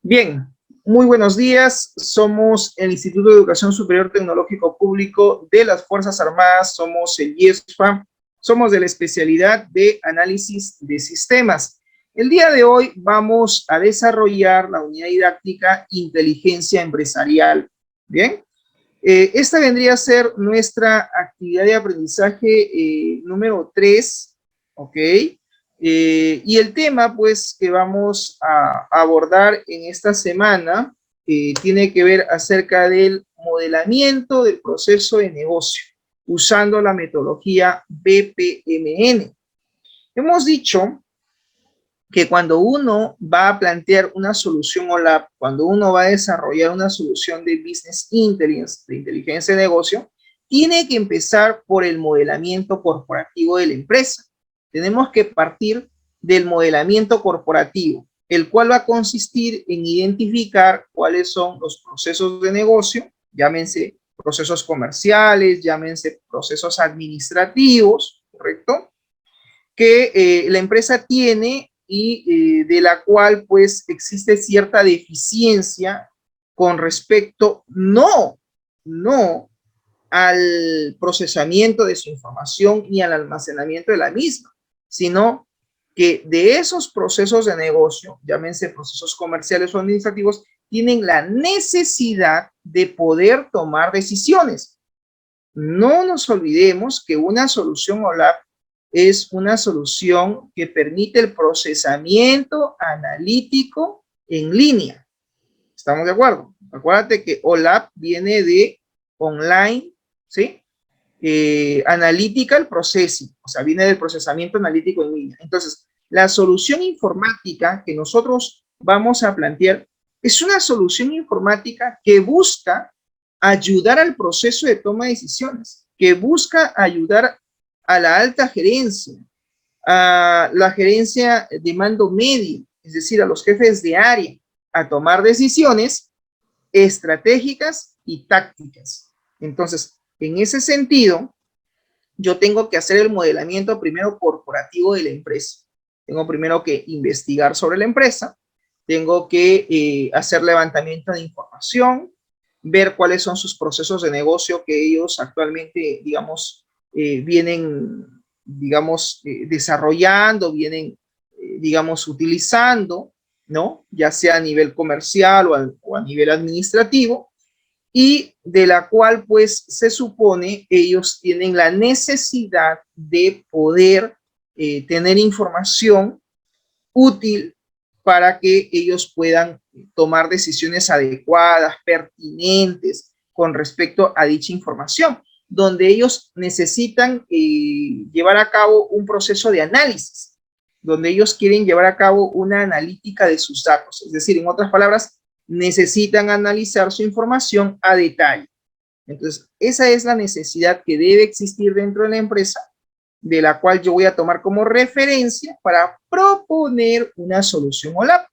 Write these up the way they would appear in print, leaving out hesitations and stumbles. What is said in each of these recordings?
Bien, muy buenos días. Somos el Instituto de Educación Superior Tecnológico Público de las Fuerzas Armadas, somos el IESFA, somos de la especialidad de análisis de sistemas. El día de hoy vamos a desarrollar la unidad didáctica Inteligencia Empresarial. Bien, esta vendría a ser nuestra actividad de aprendizaje número 3, ¿ok? Y el tema, pues, que vamos a abordar en esta semana tiene que ver acerca del modelamiento del proceso de negocio, usando la metodología BPMN. Hemos dicho que cuando uno va a plantear una solución OLAP, cuando uno va a desarrollar una solución de Business Intelligence, de inteligencia de negocio, tiene que empezar por el modelamiento corporativo de la empresa. Tenemos que partir del modelamiento corporativo, el cual va a consistir en identificar cuáles son los procesos de negocio, llámense procesos comerciales, llámense procesos administrativos, ¿correcto? Que la empresa tiene y de la cual pues existe cierta deficiencia con respecto no al procesamiento de su información ni al almacenamiento de la misma, sino que de esos procesos de negocio, llámense procesos comerciales o administrativos, tienen la necesidad de poder tomar decisiones. No nos olvidemos que una solución OLAP es una solución que permite el procesamiento analítico en línea. ¿Estamos de acuerdo? Acuérdate que OLAP viene de online, ¿sí? Analytical Processing, o sea, viene del procesamiento analítico en línea. Entonces, la solución informática que nosotros vamos a plantear es una solución informática que busca ayudar al proceso de toma de decisiones, que busca ayudar a la alta gerencia, a la gerencia de mando medio, es decir, a los jefes de área, a tomar decisiones estratégicas y tácticas. Entonces, en ese sentido, yo tengo que hacer el modelamiento primero corporativo de la empresa. Tengo primero que investigar sobre la empresa, tengo que hacer levantamiento de información, ver cuáles son sus procesos de negocio que ellos actualmente, digamos, vienen, digamos, desarrollando, vienen, digamos, utilizando, ¿no? Ya sea a nivel comercial o a nivel administrativo, y de la cual pues se supone ellos tienen la necesidad de poder tener información útil para que ellos puedan tomar decisiones adecuadas, pertinentes con respecto a dicha información, donde ellos necesitan llevar a cabo un proceso de análisis, donde ellos quieren llevar a cabo una analítica de sus datos, es decir, en otras palabras, necesitan analizar su información a detalle. Entonces, esa es la necesidad que debe existir dentro de la empresa, de la cual yo voy a tomar como referencia para proponer una solución OLAP.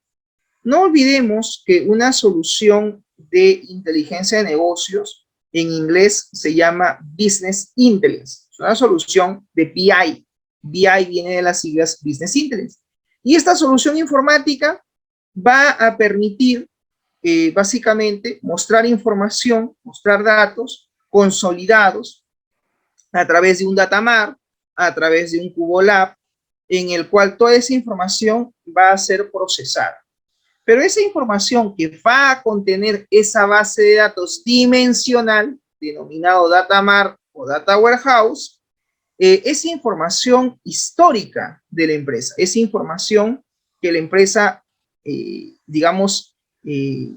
No olvidemos que una solución de inteligencia de negocios, en inglés se llama Business Intelligence, es una solución de BI. BI viene de las siglas Business Intelligence. Y esta solución informática va a permitir básicamente mostrar información, mostrar datos consolidados a través de un datamar, a través de un CuboLab, en el cual toda esa información va a ser procesada. Pero esa información que va a contener esa base de datos dimensional, denominado datamar o data warehouse, es información histórica de la empresa, es información que la empresa, digamos,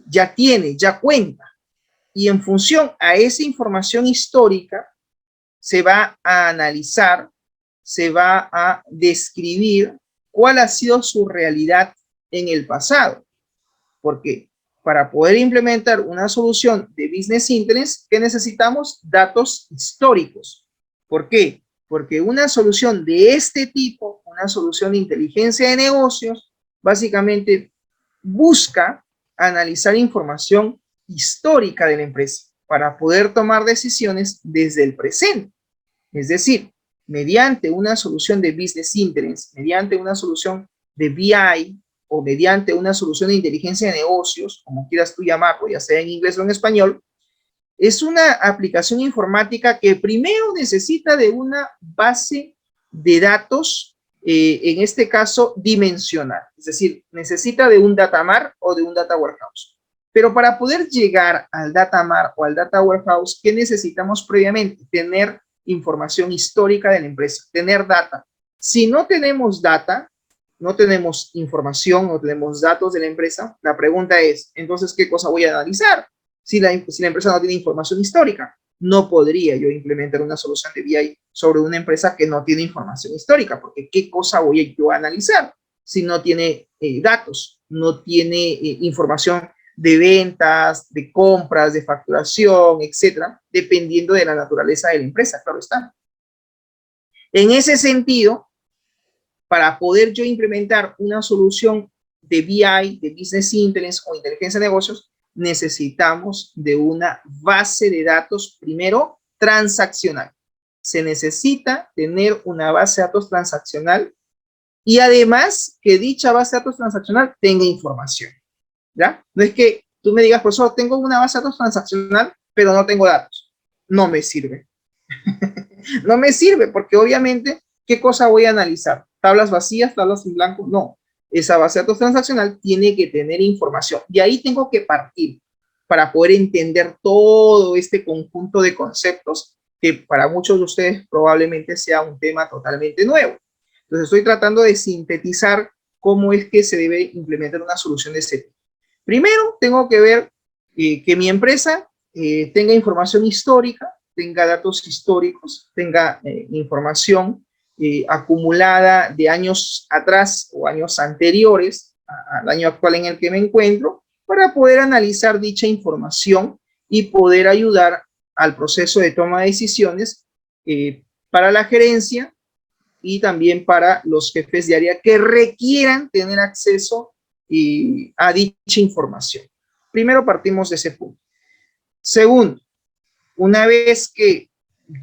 ya tiene, ya cuenta. Y en función a esa información histórica, se va a analizar, se va a describir cuál ha sido su realidad en el pasado. Porque para poder implementar una solución de Business Intelligence, ¿qué necesitamos? Datos históricos. ¿Por qué? Porque una solución de este tipo, una solución de inteligencia de negocios, básicamente busca analizar información histórica de la empresa para poder tomar decisiones desde el presente. Es decir, mediante una solución de Business Intelligence, mediante una solución de BI o mediante una solución de inteligencia de negocios, como quieras tú llamarlo, ya sea en inglés o en español, es una aplicación informática que primero necesita de una base de datos, en este caso dimensional, es decir, necesita de un data mart o de un data warehouse. Pero para poder llegar al data mart o al data warehouse, ¿qué necesitamos previamente? Tener información histórica de la empresa, tener data. Si no tenemos data, no tenemos información, no tenemos datos de la empresa, la pregunta es, entonces, ¿qué cosa voy a analizar? Si la empresa no tiene información histórica, no podría yo implementar una solución de BI sobre una empresa que no tiene información histórica, porque ¿qué cosa voy yo a analizar si no tiene datos, no tiene información de ventas, de compras, de facturación, etcétera, dependiendo de la naturaleza de la empresa, claro está. En ese sentido, para poder yo implementar una solución de BI, de Business Intelligence o inteligencia de negocios, necesitamos de una base de datos, primero, transaccional. Se necesita tener una base de datos transaccional y además que dicha base de datos transaccional tenga información, ¿ya? No es que tú me digas, profesor, tengo una base de datos transaccional, pero no tengo datos. No me sirve. No me sirve porque obviamente, ¿qué cosa voy a analizar? ¿Tablas vacías, tablas en blanco? No. Esa base de datos transaccional tiene que tener información. Y ahí tengo que partir para poder entender todo este conjunto de conceptos que para muchos de ustedes probablemente sea un tema totalmente nuevo. Entonces estoy tratando de sintetizar cómo es que se debe implementar una solución de ese tipo. Primero, tengo que ver que mi empresa tenga información histórica, tenga datos históricos, tenga información acumulada de años atrás o años anteriores al año actual en el que me encuentro, para poder analizar dicha información y poder ayudar al proceso de toma de decisiones para la gerencia y también para los jefes de área que requieran tener acceso a dicha información. Primero partimos de ese punto. Segundo, una vez que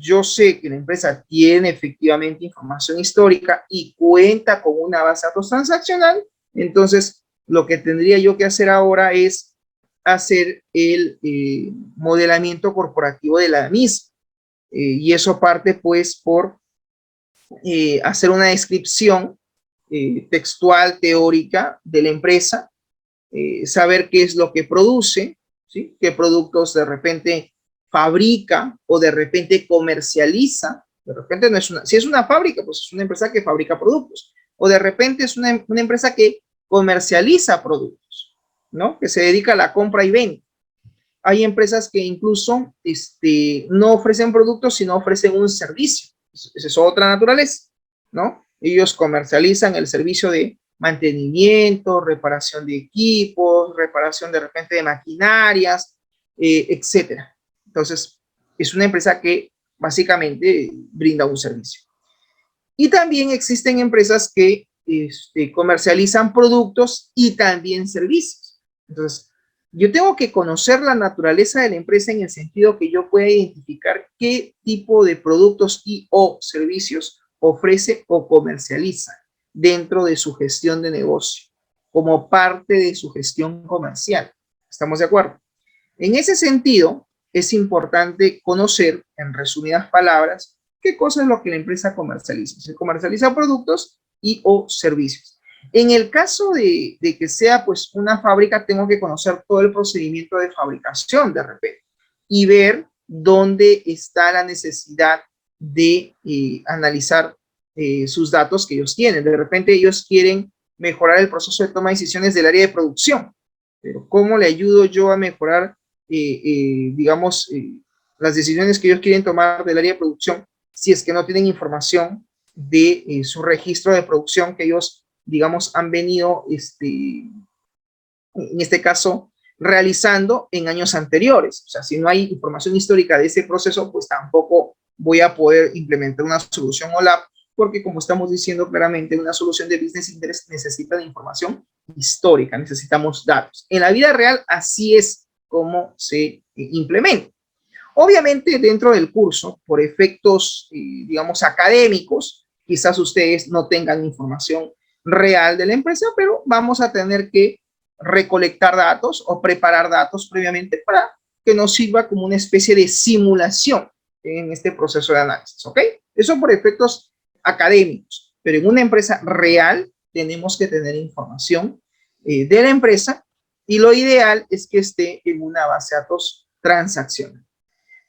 yo sé que la empresa tiene efectivamente información histórica y cuenta con una base de datos transaccional, entonces lo que tendría yo que hacer ahora es hacer el modelamiento corporativo de la misma. Y eso parte pues por hacer una descripción textual, teórica de la empresa, saber qué es lo que produce, ¿sí? Qué productos de repente fabrica o de repente comercializa. De repente no es una, si es una fábrica, pues es una empresa que fabrica productos. O de repente es una empresa que comercializa productos, ¿no? Que se dedica a la compra y venta. Hay empresas que incluso no ofrecen productos, sino ofrecen un servicio. Esa es otra naturaleza, ¿no? Ellos comercializan el servicio de mantenimiento, reparación de equipos, reparación de repente de maquinarias, etcétera. Entonces, es una empresa que básicamente brinda un servicio. Y también existen empresas que comercializan productos y también servicios. Entonces, yo tengo que conocer la naturaleza de la empresa en el sentido que yo pueda identificar qué tipo de productos y o servicios ofrece o comercializa dentro de su gestión de negocio, como parte de su gestión comercial. ¿Estamos de acuerdo? En ese sentido, es importante conocer, en resumidas palabras, qué cosa es lo que la empresa comercializa. Se comercializa productos y o servicios. En el caso de que sea pues una fábrica, tengo que conocer todo el procedimiento de fabricación de repente y ver dónde está la necesidad de analizar sus datos que ellos tienen. De repente ellos quieren mejorar el proceso de toma de decisiones del área de producción, pero ¿cómo le ayudo yo a mejorar, digamos, las decisiones que ellos quieren tomar del área de producción si es que no tienen información de su registro de producción que ellos, digamos, han venido, en este caso, realizando en años anteriores? O sea, si no hay información histórica de ese proceso, pues tampoco voy a poder implementar una solución OLAP, porque como estamos diciendo claramente, una solución de Business Intelligence necesita de información histórica, necesitamos datos. En la vida real, así es como se implementa. Obviamente dentro del curso, por efectos, digamos, académicos, quizás ustedes no tengan información real de la empresa, pero vamos a tener que recolectar datos o preparar datos previamente para que nos sirva como una especie de simulación en este proceso de análisis, ¿ok? Eso por efectos académicos, pero en una empresa real tenemos que tener información de la empresa y lo ideal es que esté en una base de datos transaccional.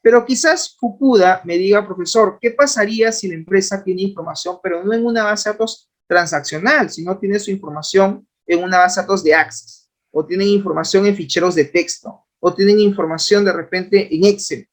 Pero quizás Fukuda me diga, profesor, ¿qué pasaría si la empresa tiene información, pero no en una base de datos transaccional, sino tiene su información en una base de datos de Access, o tienen información en ficheros de texto, o tienen información de repente en Excel?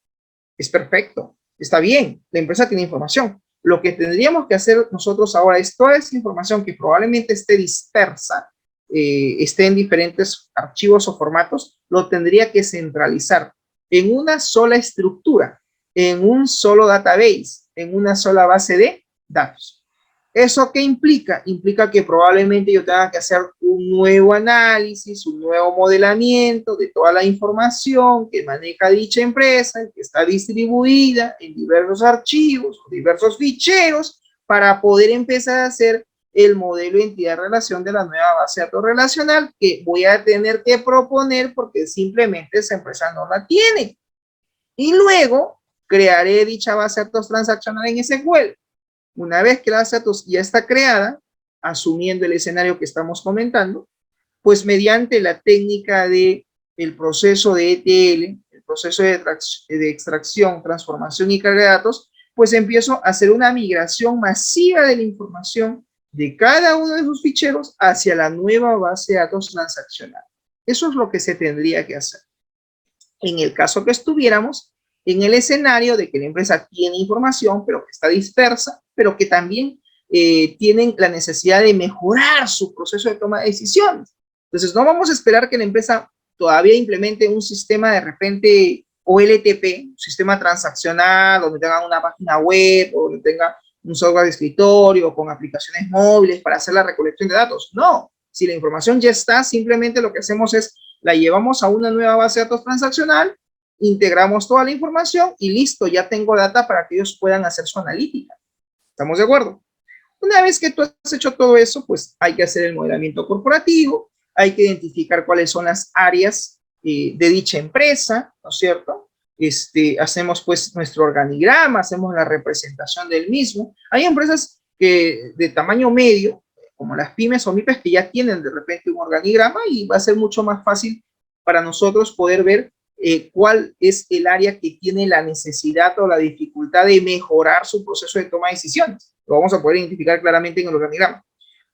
Es perfecto, está bien, la empresa tiene información. Lo que tendríamos que hacer nosotros ahora es toda esa información que probablemente esté dispersa, esté en diferentes archivos o formatos, lo tendría que centralizar en una sola estructura, en un solo database, en una sola base de datos. ¿Eso qué implica? Implica que probablemente yo tenga que hacer un nuevo análisis, un nuevo modelamiento de toda la información que maneja dicha empresa, que está distribuida en diversos archivos, diversos ficheros, para poder empezar a hacer el modelo de entidad-relación de la nueva base de datos relacional que voy a tener que proponer porque simplemente esa empresa no la tiene. Y luego crearé dicha base de datos transaccional en SQL. Una vez que la base de datos ya está creada, asumiendo el escenario que estamos comentando, pues mediante la técnica de el proceso de ETL, el proceso de extracción, transformación y carga de datos, pues empiezo a hacer una migración masiva de la información de cada uno de sus ficheros hacia la nueva base de datos transaccional. Eso es lo que se tendría que hacer. En el caso que estuviéramos en el escenario de que la empresa tiene información, pero que está dispersa, pero que también tienen la necesidad de mejorar su proceso de toma de decisiones. Entonces, no vamos a esperar que la empresa todavía implemente un sistema de repente OLTP, un sistema transaccional, donde tenga una página web, o donde tenga un software de escritorio con aplicaciones móviles para hacer la recolección de datos. No, si la información ya está, simplemente lo que hacemos es la llevamos a una nueva base de datos transaccional, integramos toda la información y listo, ya tengo data para que ellos puedan hacer su analítica. ¿Estamos de acuerdo? Una vez que tú has hecho todo eso, pues hay que hacer el modelamiento corporativo, hay que identificar cuáles son las áreas de dicha empresa, ¿no es cierto? Hacemos pues nuestro organigrama, hacemos la representación del mismo. Hay empresas que de tamaño medio, como las pymes o MIPES, que ya tienen de repente un organigrama y va a ser mucho más fácil para nosotros poder ver cuál es el área que tiene la necesidad o la dificultad de mejorar su proceso de toma de decisiones. Lo vamos a poder identificar claramente en el organigrama.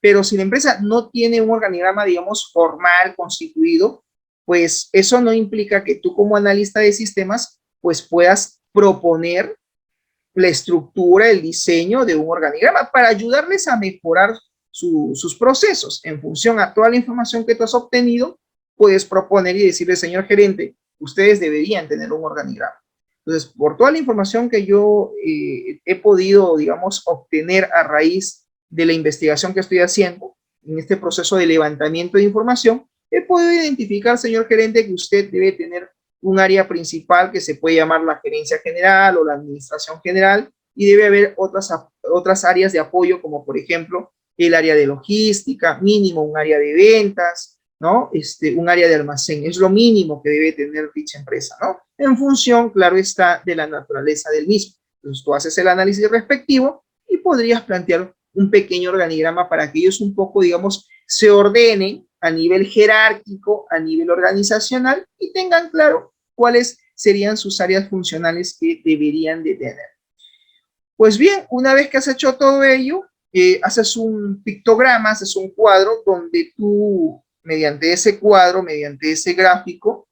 Pero si la empresa no tiene un organigrama, digamos, formal, constituido, pues eso no implica que tú como analista de sistemas, pues puedas proponer la estructura, el diseño de un organigrama para ayudarles a mejorar sus procesos. En función a toda la información que tú has obtenido, puedes proponer y decirle, señor gerente, ustedes deberían tener un organigrama. Entonces, por toda la información que yo he podido, digamos, obtener a raíz de la investigación que estoy haciendo en este proceso de levantamiento de información, he podido identificar, señor gerente, que usted debe tener un área principal que se puede llamar la gerencia general o la administración general, y debe haber otras áreas de apoyo, como por ejemplo el área de logística, mínimo un área de ventas, ¿no? Un área de almacén, es lo mínimo que debe tener dicha empresa, ¿no? En función, claro está, de la naturaleza del mismo. Entonces tú haces el análisis respectivo y podrías plantear un pequeño organigrama para que ellos un poco, digamos, se ordenen a nivel jerárquico, a nivel organizacional y tengan claro cuáles serían sus áreas funcionales que deberían de tener. Pues bien, una vez que has hecho todo ello, haces un pictograma, haces un cuadro donde tú, mediante ese cuadro, mediante ese gráfico,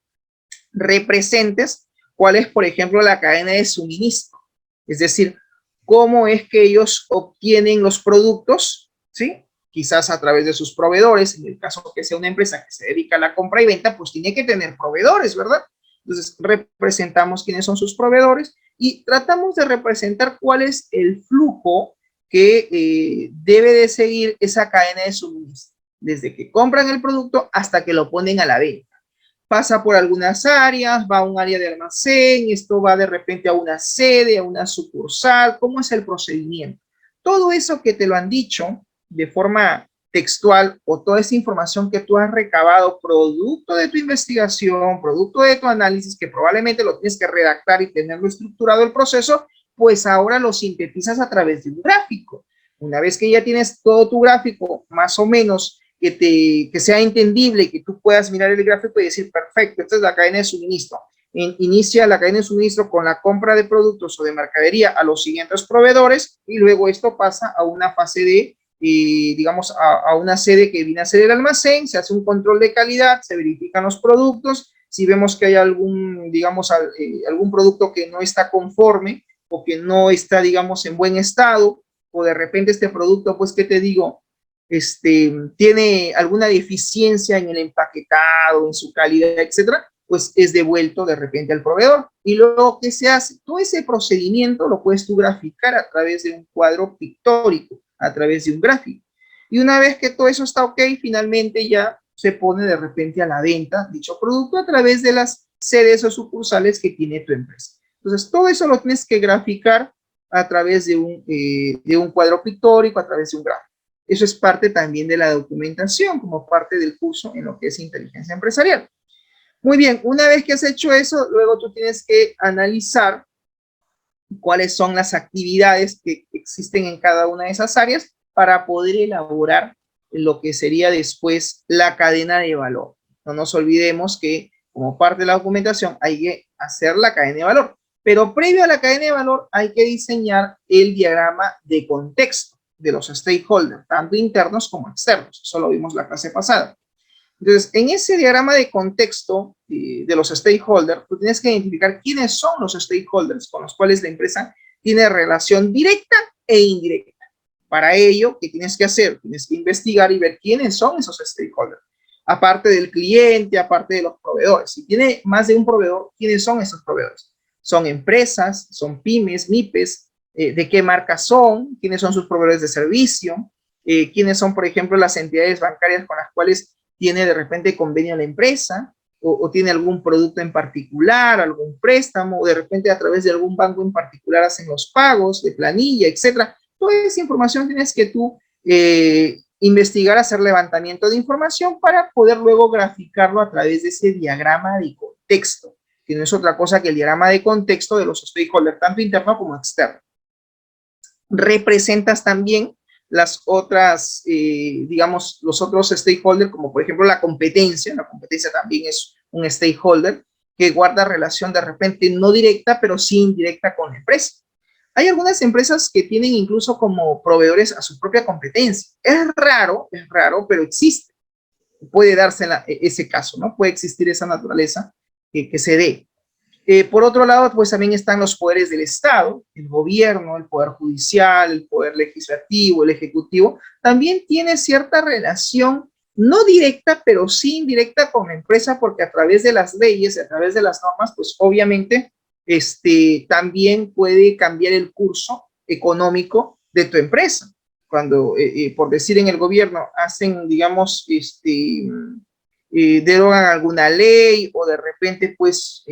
representes cuál es, por ejemplo, la cadena de suministro. Es decir, cómo es que ellos obtienen los productos, ¿sí? Quizás a través de sus proveedores, en el caso que sea una empresa que se dedica a la compra y venta, pues tiene que tener proveedores, ¿verdad? Entonces, representamos quiénes son sus proveedores y tratamos de representar cuál es el flujo que debe de seguir esa cadena de suministro, desde que compran el producto hasta que lo ponen a la venta. pasa por algunas áreas, va a un área de almacén, esto va de repente a una sede, a una sucursal, ¿cómo es el procedimiento? Todo eso que te lo han dicho de forma textual o toda esa información que tú has recabado producto de tu investigación, producto de tu análisis, que probablemente lo tienes que redactar y tenerlo estructurado el proceso, pues ahora lo sintetizas a través de un gráfico. Una vez que ya tienes todo tu gráfico más o menos que sea entendible y que tú puedas mirar el gráfico y decir, perfecto, esta es la cadena de suministro. Inicia la cadena de suministro con la compra de productos o de mercadería a los siguientes proveedores y luego esto pasa a una fase de, digamos, a una sede que viene a ser el almacén, se hace un control de calidad, se verifican los productos, si vemos que hay algún, digamos, algún producto que no está conforme o que no está, digamos, en buen estado, o de repente este producto, pues, ¿qué te digo? Tiene alguna deficiencia en el empaquetado, en su calidad, etcétera, pues es devuelto de repente al proveedor. Y luego, ¿qué se hace? Todo ese procedimiento lo puedes tú graficar a través de un cuadro pictórico, a través de un gráfico. Y una vez que todo eso está ok, finalmente ya se pone de repente a la venta dicho producto a través de las sedes o sucursales que tiene tu empresa. Entonces, todo eso lo tienes que graficar a través de un cuadro pictórico, a través de un gráfico. Eso es parte también de la documentación, como parte del curso en lo que es inteligencia empresarial. Muy bien, una vez que has hecho eso, luego tú tienes que analizar cuáles son las actividades que existen en cada una de esas áreas para poder elaborar lo que sería después la cadena de valor. No nos olvidemos que como parte de la documentación hay que hacer la cadena de valor, pero previo a la cadena de valor hay que diseñar el diagrama de contexto de los stakeholders, tanto internos como externos. Eso lo vimos la clase pasada. Entonces, en ese diagrama de contexto de los stakeholders, tú tienes que identificar quiénes son los stakeholders con los cuales la empresa tiene relación directa e indirecta. Para ello, ¿qué tienes que hacer? Tienes que investigar y ver quiénes son esos stakeholders. Aparte del cliente, aparte de los proveedores. Si tiene más de un proveedor, ¿quiénes son esos proveedores? ¿Son empresas? ¿Son pymes, MIPES? ¿De qué marca son? ¿Quiénes son sus proveedores de servicio? ¿Quiénes son, por ejemplo, las entidades bancarias con las cuales tiene de repente convenio la empresa? O tiene algún producto en particular, algún préstamo, o de repente a través de algún banco en particular hacen los pagos de planilla, etcétera. Toda esa información tienes que tú investigar, hacer levantamiento de información para poder luego graficarlo a través de ese diagrama de contexto, que no es otra cosa que el diagrama de contexto de los stakeholders, tanto interno como externo. Representas también las otras, digamos, los otros stakeholders, como por ejemplo la competencia también es un stakeholder que guarda relación de repente no directa, pero sí indirecta con la empresa. Hay algunas empresas que tienen incluso como proveedores a su propia competencia. Es raro, pero existe. Puede darse ese caso, ¿no? Puede existir esa naturaleza que se dé. Por otro lado, pues también están los poderes del Estado, el gobierno, el poder judicial, el poder legislativo, el ejecutivo, también tiene cierta relación, no directa, pero sí indirecta con la empresa, porque a través de las leyes, a través de las normas, pues obviamente también puede cambiar el curso económico de tu empresa. Cuando, por decir en el gobierno, hacen, digamos, derogan alguna ley o de repente, pues,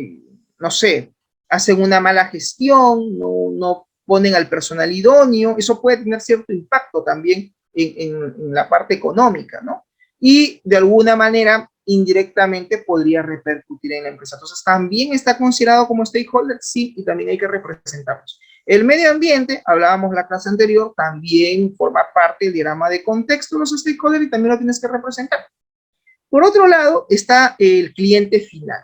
no sé, hacen una mala gestión, no ponen al personal idóneo, eso puede tener cierto impacto también en la parte económica, ¿no? Y de alguna manera, indirectamente, podría repercutir en la empresa. Entonces, también está considerado como stakeholder, sí, y también hay que representarlos. El medio ambiente, hablábamos la clase anterior, también forma parte del diagrama de contexto de los stakeholders y también lo tienes que representar. Por otro lado, está el cliente final.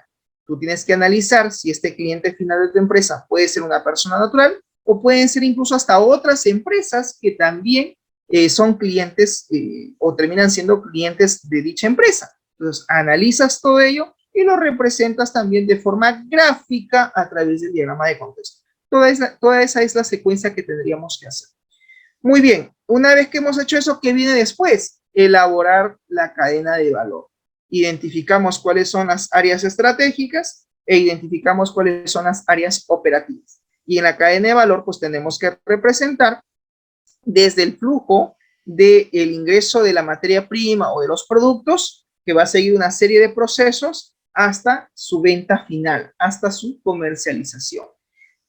Tú tienes que analizar si este cliente final de tu empresa puede ser una persona natural o pueden ser incluso hasta otras empresas que también son clientes o terminan siendo clientes de dicha empresa. Entonces, analizas todo ello y lo representas también de forma gráfica a través del diagrama de contexto. Toda esa es la secuencia que tendríamos que hacer. Muy bien, una vez que hemos hecho eso, ¿qué viene después? Elaborar la cadena de valor. Identificamos cuáles son las áreas estratégicas e identificamos cuáles son las áreas operativas. Y en la cadena de valor, pues tenemos que representar desde el flujo del ingreso de la materia prima o de los productos, que va a seguir una serie de procesos, hasta su venta final, hasta su comercialización.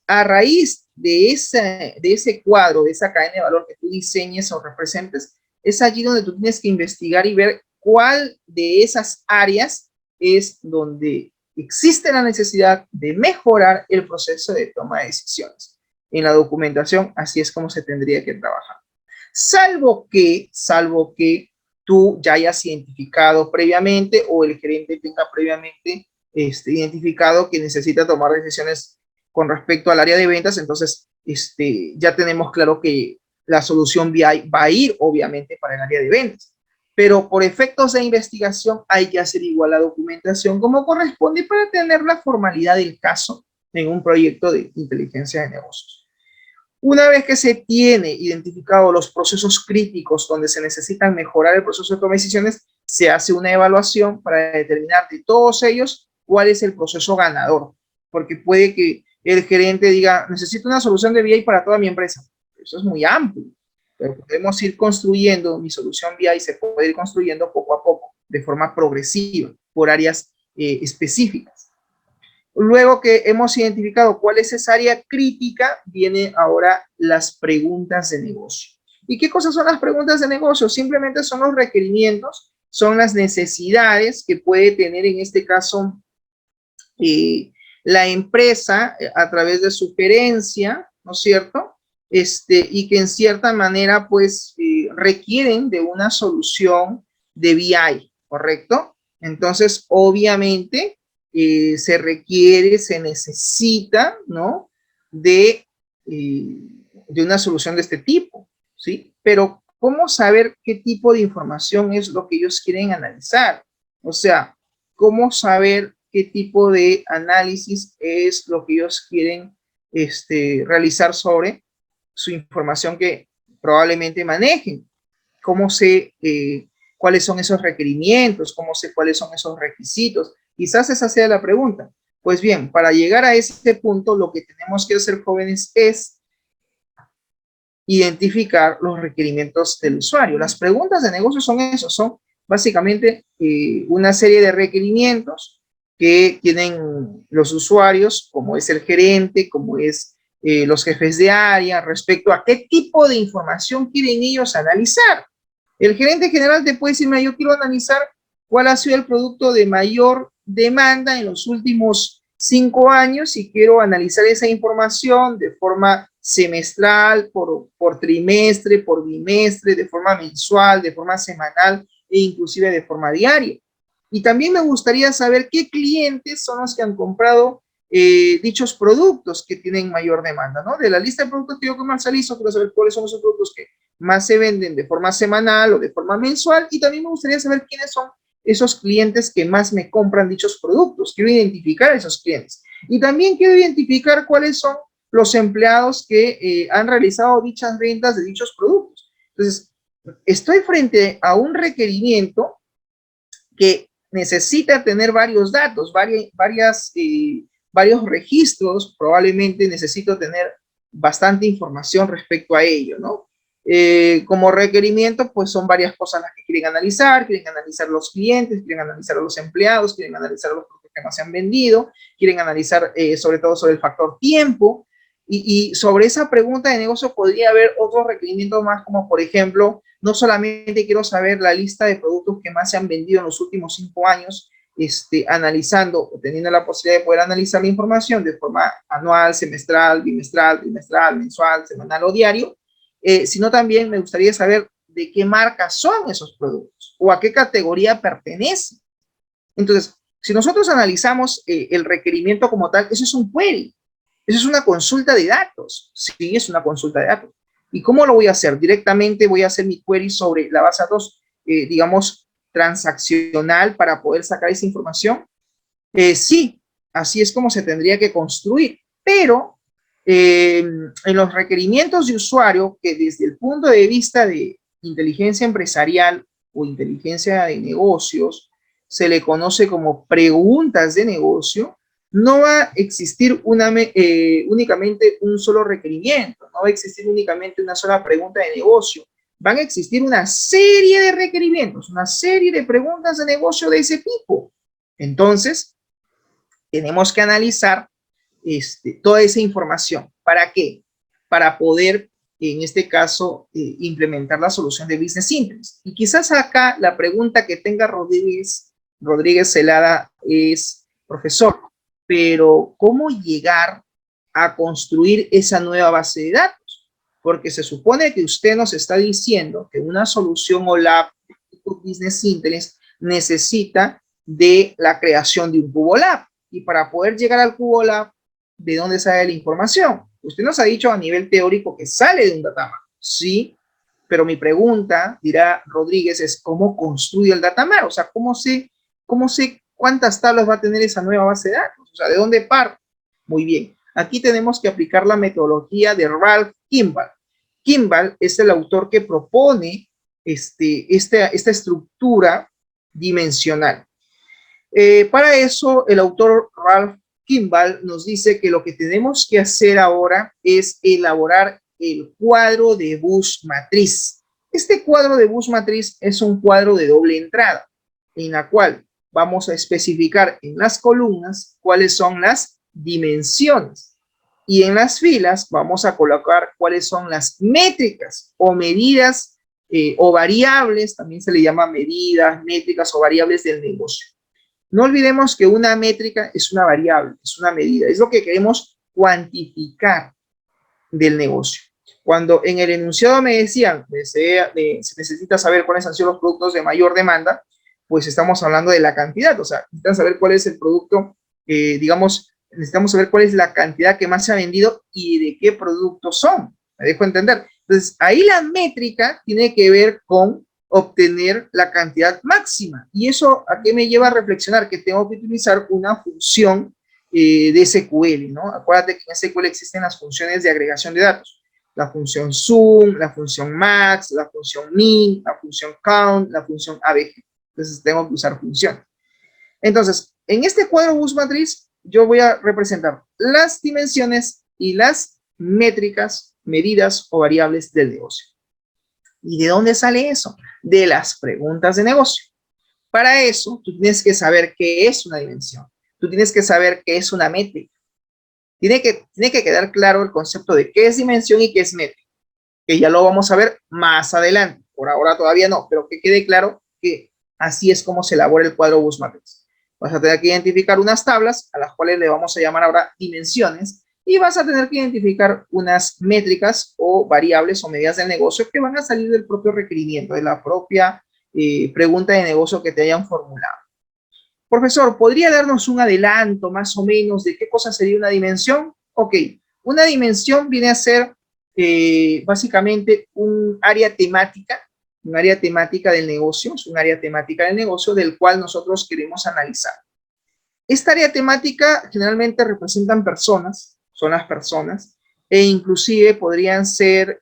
A raíz de ese cuadro, de esa cadena de valor que tú diseñes o representes, es allí donde tú tienes que investigar y ver cuál de esas áreas es donde existe la necesidad de mejorar el proceso de toma de decisiones. En la documentación, así es como se tendría que trabajar. Salvo que tú ya hayas identificado previamente o el gerente tenga previamente identificado que necesita tomar decisiones con respecto al área de ventas, entonces ya tenemos claro que la solución BI va a ir obviamente para el área de ventas. Pero por efectos de investigación hay que hacer igual la documentación como corresponde para tener la formalidad del caso en un proyecto de inteligencia de negocios. Una vez que se tiene identificado los procesos críticos donde se necesitan mejorar el proceso de toma de decisiones, se hace una evaluación para determinar de todos ellos cuál es el proceso ganador. Porque puede que el gerente diga, necesito una solución de BI para toda mi empresa. Eso es muy amplio. Pero podemos ir construyendo, mi solución BI se puede ir construyendo poco a poco, de forma progresiva, por áreas específicas. Luego que hemos identificado cuál es esa área crítica, vienen ahora las preguntas de negocio. ¿Y qué cosas son las preguntas de negocio? Simplemente son los requerimientos, son las necesidades que puede tener en este caso la empresa a través de su gerencia, ¿no es cierto? Y que en cierta manera pues requieren de una solución de BI, ¿correcto? Entonces, obviamente, se requiere, se necesita, ¿no? De una solución de este tipo, ¿sí? Pero, ¿cómo saber qué tipo de información es lo que ellos quieren analizar? O sea, ¿cómo saber qué tipo de análisis es lo que ellos quieren realizar sobre su información que probablemente manejen? ¿Cómo sé cuáles son esos requerimientos? ¿Cómo sé cuáles son esos requisitos? Quizás esa sea la pregunta. Pues bien, para llegar a ese punto, lo que tenemos que hacer, jóvenes, es identificar los requerimientos del usuario. Las preguntas de negocio son eso, son básicamente una serie de requerimientos que tienen los usuarios, como es el gerente, como es los jefes de área, respecto a qué tipo de información quieren ellos analizar. El gerente general te puede decir, yo quiero analizar cuál ha sido el producto de mayor demanda en los últimos 5 años y quiero analizar esa información de forma semestral, por trimestre, por bimestre, de forma mensual, de forma semanal e inclusive de forma diaria. Y también me gustaría saber qué clientes son los que han comprado dichos productos que tienen mayor demanda, ¿no? De la lista de productos que yo comercializo, quiero saber cuáles son esos productos que más se venden de forma semanal o de forma mensual, y también me gustaría saber quiénes son esos clientes que más me compran dichos productos. Quiero identificar a esos clientes. Y también quiero identificar cuáles son los empleados que han realizado dichas ventas de dichos productos. Entonces, estoy frente a un requerimiento que necesita tener varios datos, varios registros, probablemente necesito tener bastante información respecto a ello, ¿no? Como requerimiento, pues son varias cosas las que quieren analizar los clientes, quieren analizar a los empleados, quieren analizar los productos que más se han vendido, quieren analizar sobre todo sobre el factor tiempo, y sobre esa pregunta de negocio podría haber otros requerimientos más, como por ejemplo, no solamente quiero saber la lista de productos que más se han vendido en los últimos 5 años, analizando o teniendo la posibilidad de poder analizar la información de forma anual, semestral, bimestral, trimestral, mensual, semanal o diario, sino también me gustaría saber de qué marca son esos productos o a qué categoría pertenecen. Entonces, si nosotros analizamos el requerimiento como tal, eso es un query, eso es una consulta de datos. Sí, es una consulta de datos. ¿Y cómo lo voy a hacer? Directamente voy a hacer mi query sobre la base de datos, digamos, transaccional para poder sacar esa información. Sí, así es como se tendría que construir, pero en los requerimientos de usuario, que desde el punto de vista de inteligencia empresarial o inteligencia de negocios, se le conoce como preguntas de negocio, no va a existir únicamente un solo requerimiento, no va a existir únicamente una sola pregunta de negocio, van a existir una serie de requerimientos, una serie de preguntas de negocio de ese tipo. Entonces, tenemos que analizar toda esa información. ¿Para qué? Para poder, en este caso, implementar la solución de Business Intelligence. Y quizás acá la pregunta que tenga Rodríguez Celada es, profesor, pero ¿cómo llegar a construir esa nueva base de datos? Porque se supone que usted nos está diciendo que una solución OLAP Business Intelligence necesita de la creación de un cubo lab. Y para poder llegar al cubo lab, ¿de dónde sale la información? Usted nos ha dicho a nivel teórico que sale de un data mart. Sí, pero mi pregunta, dirá Rodríguez, es ¿cómo construye el data mart? O sea, ¿cómo sé cuántas tablas va a tener esa nueva base de datos? O sea, ¿de dónde parte? Muy bien. Aquí tenemos que aplicar la metodología de Ralph Kimball. Kimball es el autor que propone esta estructura dimensional. Para eso, el autor Ralph Kimball nos dice que lo que tenemos que hacer ahora es elaborar el cuadro de bus matriz. Este cuadro de bus matriz es un cuadro de doble entrada, en la cual vamos a especificar en las columnas cuáles son las dimensiones. Y en las filas vamos a colocar cuáles son las métricas o medidas o variables, también se le llama medidas, métricas o variables del negocio. No olvidemos que una métrica es una variable, es una medida, es lo que queremos cuantificar del negocio. Cuando en el enunciado me decían, se necesita saber cuáles han sido los productos de mayor demanda, pues estamos hablando de la cantidad, o sea, necesitan saber cuál es el producto, digamos, necesitamos saber cuál es la cantidad que más se ha vendido y de qué productos son. ¿Me dejo entender? Entonces, ahí la métrica tiene que ver con obtener la cantidad máxima. ¿Y eso a qué me lleva a reflexionar? Que tengo que utilizar una función de SQL, ¿no? Acuérdate que en SQL existen las funciones de agregación de datos. La función sum, la función max, la función min, la función count, la función abg. Entonces tengo que usar funciones. Entonces, en este cuadro bus matriz, yo voy a representar las dimensiones y las métricas, medidas o variables del negocio. ¿Y de dónde sale eso? De las preguntas de negocio. Para eso, tú tienes que saber qué es una dimensión. Tú tienes que saber qué es una métrica. Tiene que quedar claro el concepto de qué es dimensión y qué es métrica, que ya lo vamos a ver más adelante. Por ahora todavía no, pero que quede claro que así es como se elabora el cuadro bus matriz. Vas a tener que identificar unas tablas a las cuales le vamos a llamar ahora dimensiones y vas a tener que identificar unas métricas o variables o medidas del negocio que van a salir del propio requerimiento, de la propia pregunta de negocio que te hayan formulado. Profesor, ¿podría darnos un adelanto más o menos de qué cosa sería una dimensión? Ok, una dimensión viene a ser básicamente un área temática del negocio, es un área temática del negocio del cual nosotros queremos analizar. Esta área temática generalmente representan personas, son las personas, e inclusive podrían ser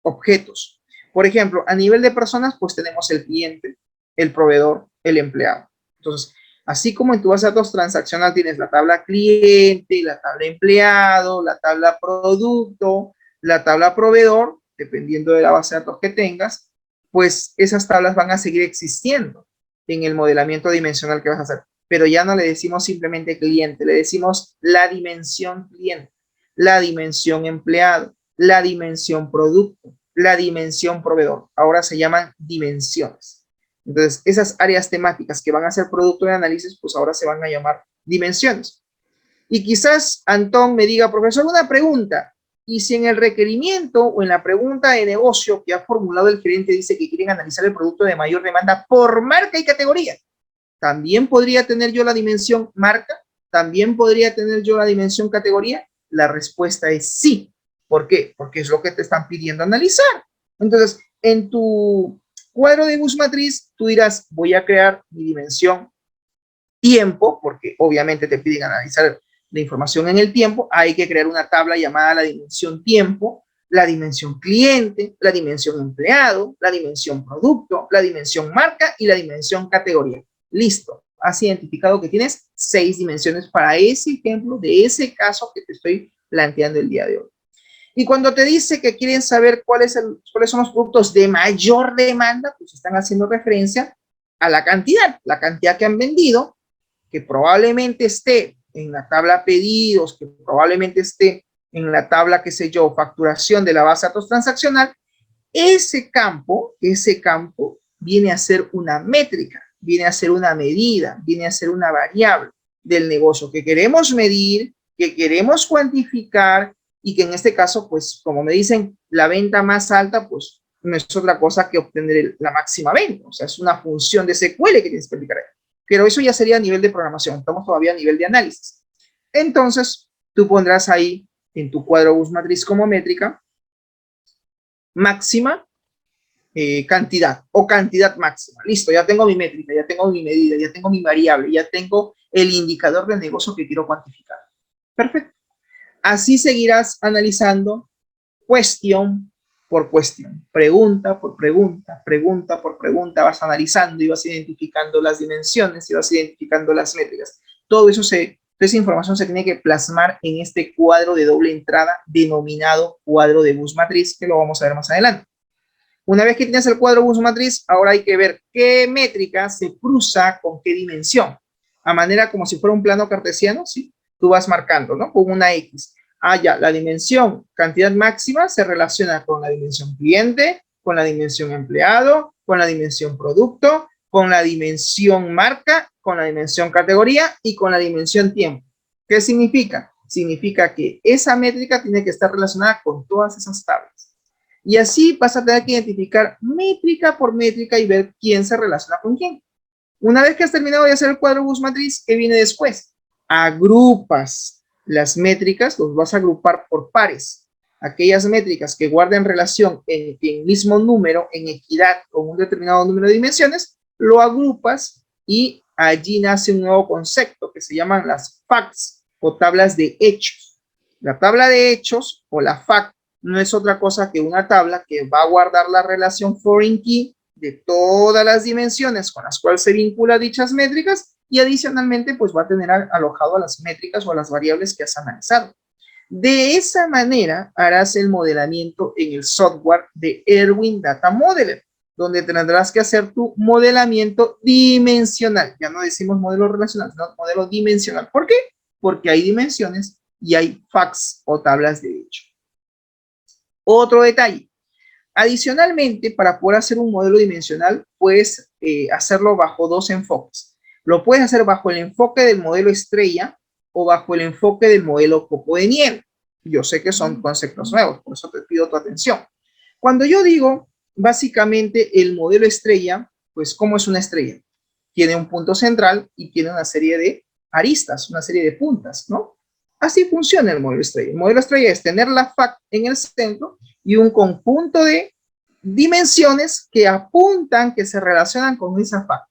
objetos. Por ejemplo, a nivel de personas, pues tenemos el cliente, el proveedor, el empleado. Entonces, así como en tu base de datos transaccional tienes la tabla cliente, la tabla empleado, la tabla producto, la tabla proveedor, dependiendo de la base de datos que tengas, pues esas tablas van a seguir existiendo en el modelamiento dimensional que vas a hacer. Pero ya no le decimos simplemente cliente, le decimos la dimensión cliente, la dimensión empleado, la dimensión producto, la dimensión proveedor. Ahora se llaman dimensiones. Entonces, esas áreas temáticas que van a ser producto de análisis, pues ahora se van a llamar dimensiones. Y quizás Antón me diga, profesor, una pregunta. Y si en el requerimiento o en la pregunta de negocio que ha formulado el gerente dice que quieren analizar el producto de mayor demanda por marca y categoría, ¿también podría tener yo la dimensión marca? ¿También podría tener yo la dimensión categoría? La respuesta es sí. ¿Por qué? Porque es lo que te están pidiendo analizar. Entonces, en tu cuadro de bus matriz, tú dirás, voy a crear mi dimensión tiempo, porque obviamente te piden analizar la información en el tiempo. Hay que crear una tabla llamada la dimensión tiempo, la dimensión cliente, la dimensión empleado, la dimensión producto, la dimensión marca y la dimensión categoría. Listo. Has identificado que tienes 6 dimensiones para ese ejemplo de ese caso que te estoy planteando el día de hoy. Y cuando te dice que quieren saber cuáles son los productos de mayor demanda, pues están haciendo referencia a la cantidad que han vendido que probablemente esté en la tabla pedidos, que probablemente esté en la tabla, qué sé yo, facturación de la base de datos transaccional, ese campo viene a ser una métrica, viene a ser una medida, viene a ser una variable del negocio que queremos medir, que queremos cuantificar y que en este caso, pues, como me dicen, la venta más alta, pues, no es otra cosa que obtener la máxima venta. O sea, es una función de SQL que tienes que aplicar ahí. Pero eso ya sería a nivel de programación. Estamos todavía a nivel de análisis. Entonces, tú pondrás ahí en tu cuadro bus matriz como métrica máxima cantidad o cantidad máxima. Listo, ya tengo mi métrica, ya tengo mi medida, ya tengo mi variable, ya tengo el indicador de negocio que quiero cuantificar. Perfecto. Así seguirás analizando cuestión por cuestión, pregunta por pregunta, pregunta por pregunta, vas analizando y vas identificando las dimensiones y vas identificando las métricas. Todo eso esa información se tiene que plasmar en este cuadro de doble entrada denominado cuadro de bus matriz, que lo vamos a ver más adelante. Una vez que tienes el cuadro bus matriz, ahora hay que ver qué métrica se cruza con qué dimensión. A manera como si fuera un plano cartesiano, ¿sí? Tú vas marcando, ¿no? Con una X. Ya, la dimensión cantidad máxima se relaciona con la dimensión cliente, con la dimensión empleado, con la dimensión producto, con la dimensión marca, con la dimensión categoría y con la dimensión tiempo. ¿Qué significa? Significa que esa métrica tiene que estar relacionada con todas esas tablas. Y así vas a tener que identificar métrica por métrica y ver quién se relaciona con quién. Una vez que has terminado de hacer el cuadro bus matriz, ¿qué viene después? Agrupas las métricas, los vas a agrupar por pares. Aquellas métricas que guarden relación en el mismo número, en equidad con un determinado número de dimensiones, lo agrupas y allí nace un nuevo concepto que se llaman las facts o tablas de hechos. La tabla de hechos o la fact no es otra cosa que una tabla que va a guardar la relación foreign key de todas las dimensiones con las cuales se vincula dichas métricas y adicionalmente pues va a tener alojado a las métricas o a las variables que has analizado. De esa manera harás el modelamiento en el software de Erwin Data Modeler, donde tendrás que hacer tu modelamiento dimensional. Ya no decimos modelo relacional, sino modelo dimensional. ¿Por qué? Porque hay dimensiones y hay facts o tablas de hecho. Otro detalle. Adicionalmente, para poder hacer un modelo dimensional, puedes hacerlo bajo dos enfoques. Lo puedes hacer bajo el enfoque del modelo estrella o bajo el enfoque del modelo copo de nieve. Yo sé que son conceptos nuevos, por eso te pido tu atención. Cuando yo digo, básicamente, el modelo estrella, pues, ¿cómo es una estrella? Tiene un punto central y tiene una serie de aristas, una serie de puntas, ¿no? Así funciona el modelo estrella. El modelo estrella es tener la fact en el centro y un conjunto de dimensiones que apuntan, que se relacionan con esa fact.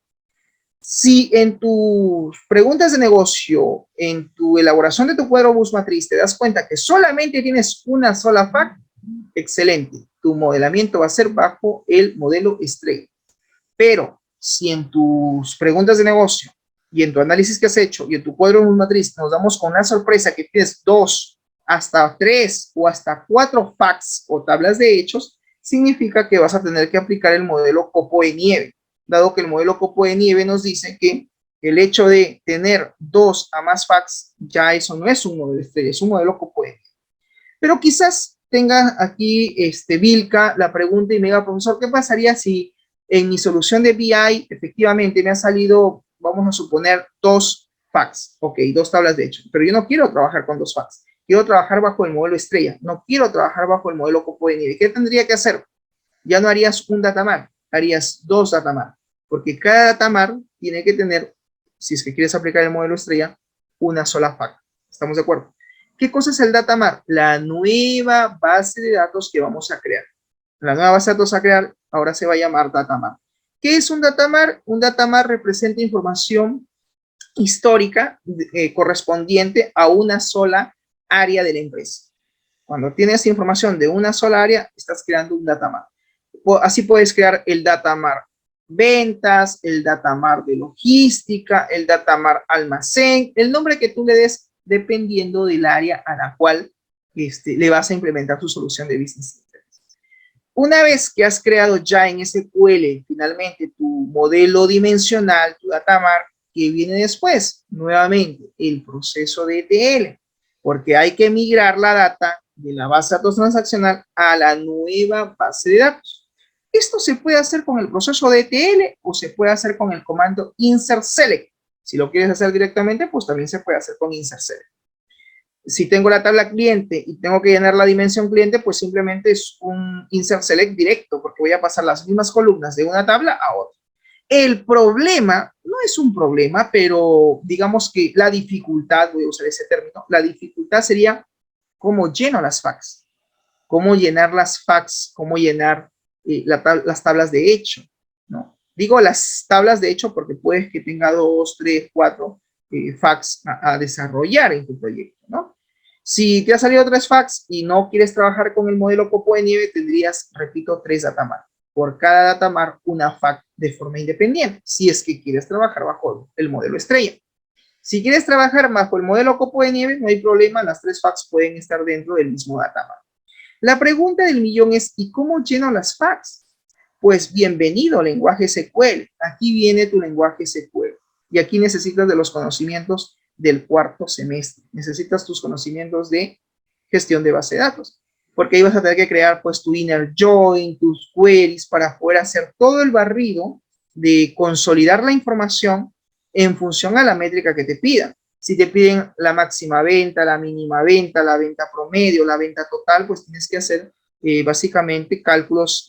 Si en tus preguntas de negocio, en tu elaboración de tu cuadro bus matriz, te das cuenta que solamente tienes una sola fact, excelente. Tu modelamiento va a ser bajo el modelo estrella. Pero si en tus preguntas de negocio y en tu análisis que has hecho y en tu cuadro bus matriz nos damos con una sorpresa que tienes 2 hasta 3 o hasta 4 facts o tablas de hechos, significa que vas a tener que aplicar el modelo copo de nieve, dado que el modelo copo de nieve nos dice que el hecho de tener 2 a más facts, ya eso no es un modelo estrella, es un modelo copo de nieve. Pero quizás tenga aquí Vilca la pregunta y me diga, profesor, ¿qué pasaría si en mi solución de BI efectivamente me ha salido, vamos a suponer, 2 facts, ok, 2 tablas de hecho, pero yo no quiero trabajar con 2 facts, quiero trabajar bajo el modelo estrella, no quiero trabajar bajo el modelo copo de nieve. ¿Qué tendría que hacer? Ya no harías un datamar, harías 2 datamar, porque cada datamar tiene que tener, si es que quieres aplicar el modelo estrella, una sola fact. ¿Estamos de acuerdo? ¿Qué cosa es el datamar? La nueva base de datos que vamos a crear. La nueva base de datos a crear ahora se va a llamar datamar. ¿Qué es un datamar? Un datamar representa información histórica correspondiente a una sola área de la empresa. Cuando tienes información de una sola área, estás creando un datamar. Así puedes crear el datamar ventas, el datamar de logística, el datamar almacén, el nombre que tú le des dependiendo del área a la cual le vas a implementar tu solución de business intelligence. Una vez que has creado ya en SQL finalmente tu modelo dimensional, tu datamar, ¿qué viene después? Nuevamente, el proceso de ETL, porque hay que migrar la data de la base de datos transaccional a la nueva base de datos. Esto se puede hacer con el proceso de ETL o se puede hacer con el comando insert select. Si lo quieres hacer directamente, pues también se puede hacer con insert select. Si tengo la tabla cliente y tengo que llenar la dimensión cliente, pues simplemente es un insert select directo, porque voy a pasar las mismas columnas de una tabla a otra. El problema, no es un problema, pero digamos que la dificultad, voy a usar ese término, la dificultad sería cómo lleno las facts, cómo llenar las facts, cómo llenar las tablas de hecho, ¿no? Digo las tablas de hecho porque puedes que tenga 2, 3, 4 facts a desarrollar en tu proyecto, ¿no? Si te ha salido 3 facts y no quieres trabajar con el modelo copo de nieve, tendrías, repito, 3 datamar. Por cada datamar, una fact de forma independiente, si es que quieres trabajar bajo el modelo estrella. Si quieres trabajar bajo el modelo copo de nieve, no hay problema, las 3 facts pueden estar dentro del mismo datamar. La pregunta del millón es, ¿y cómo lleno las facts? Pues bienvenido, lenguaje SQL. Aquí viene tu lenguaje SQL. Y aquí necesitas de los conocimientos del cuarto semestre. Necesitas tus conocimientos de gestión de base de datos. Porque ahí vas a tener que crear pues tu inner join, tus queries para poder hacer todo el barrido de consolidar la información en función a la métrica que te pidan. Si te piden la máxima venta, la mínima venta, la venta promedio, la venta total, pues tienes que hacer básicamente cálculos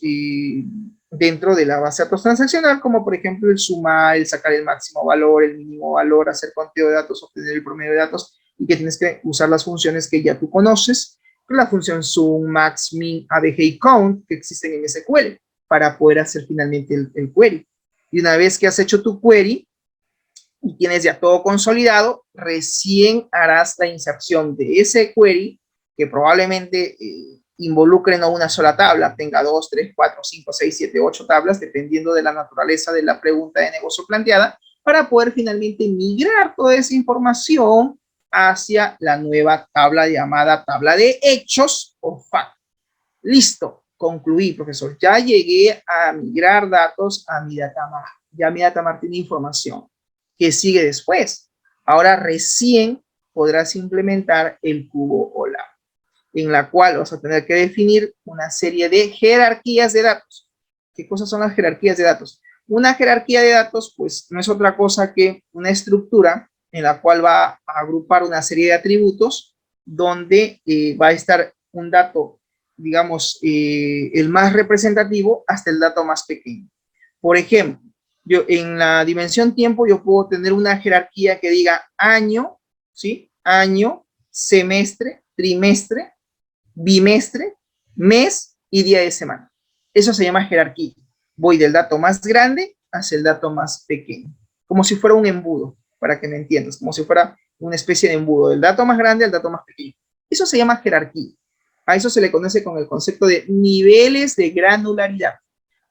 dentro de la base de datos transaccional, como por ejemplo el sumar, el sacar el máximo valor, el mínimo valor, hacer conteo de datos, obtener el promedio de datos, y que tienes que usar las funciones que ya tú conoces, la función sum, max, min, abg y count que existen en SQL para poder hacer finalmente el query. Y una vez que has hecho tu query y tienes ya todo consolidado, recién harás la inserción de ese query que probablemente involucre no una sola tabla, tenga 2, 3, 4, 5, 6, 7, 8 tablas, dependiendo de la naturaleza de la pregunta de negocio planteada, para poder finalmente migrar toda esa información hacia la nueva tabla llamada tabla de hechos o fact. Listo, concluí, profesor. Ya llegué a migrar datos a mi datamar. Ya mi datamar tiene información. ¿Qué sigue después? Ahora recién podrás implementar el cubo OLAP, en la cual vas a tener que definir una serie de jerarquías de datos. ¿Qué cosas son las jerarquías de datos? Una jerarquía de datos, pues, no es otra cosa que una estructura en la cual va a agrupar una serie de atributos donde va a estar un dato, digamos, el más representativo hasta el dato más pequeño. Por ejemplo, yo en la dimensión tiempo yo puedo tener una jerarquía que diga año, ¿sí? Año, semestre, trimestre, bimestre, mes y día de semana. Eso se llama jerarquía. Voy del dato más grande hacia el dato más pequeño, como si fuera un embudo, para que me entiendas, como si fuera una especie de embudo, del dato más grande al dato más pequeño. Eso se llama jerarquía. A eso se le conoce con el concepto de niveles de granularidad.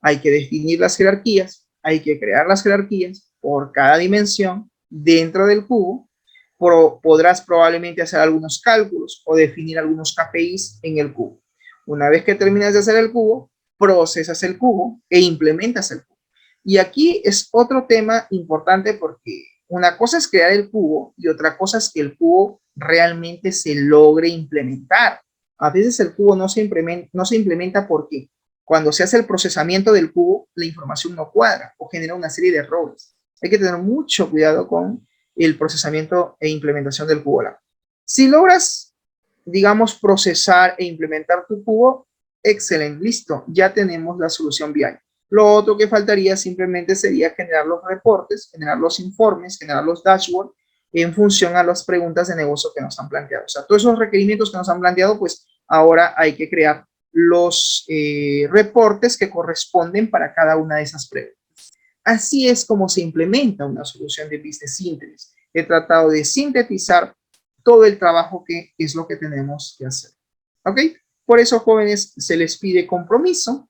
Hay que definir las jerarquías, hay que crear las jerarquías por cada dimensión dentro del cubo. Podrás probablemente hacer algunos cálculos o definir algunos KPIs en el cubo. Una vez que terminas de hacer el cubo, procesas el cubo e implementas el cubo. Y aquí es otro tema importante porque una cosa es crear el cubo y otra cosa es que el cubo realmente se logre implementar. A veces el cubo no se implementa porque cuando se hace el procesamiento del cubo, la información no cuadra o genera una serie de errores. Hay que tener mucho cuidado con el procesamiento e implementación del cubo OLAP. Si logras, digamos, procesar e implementar tu cubo, excelente, listo, ya tenemos la solución BI. Lo otro que faltaría simplemente sería generar los reportes, generar los informes, generar los dashboards en función a las preguntas de negocio que nos han planteado. O sea, todos esos requerimientos que nos han planteado, pues ahora hay que crear los reportes que corresponden para cada una de esas preguntas. Así es como se implementa una solución de Business Intelligence. He tratado de sintetizar todo el trabajo que es lo que tenemos que hacer. ¿Ok? Por eso, jóvenes, se les pide compromiso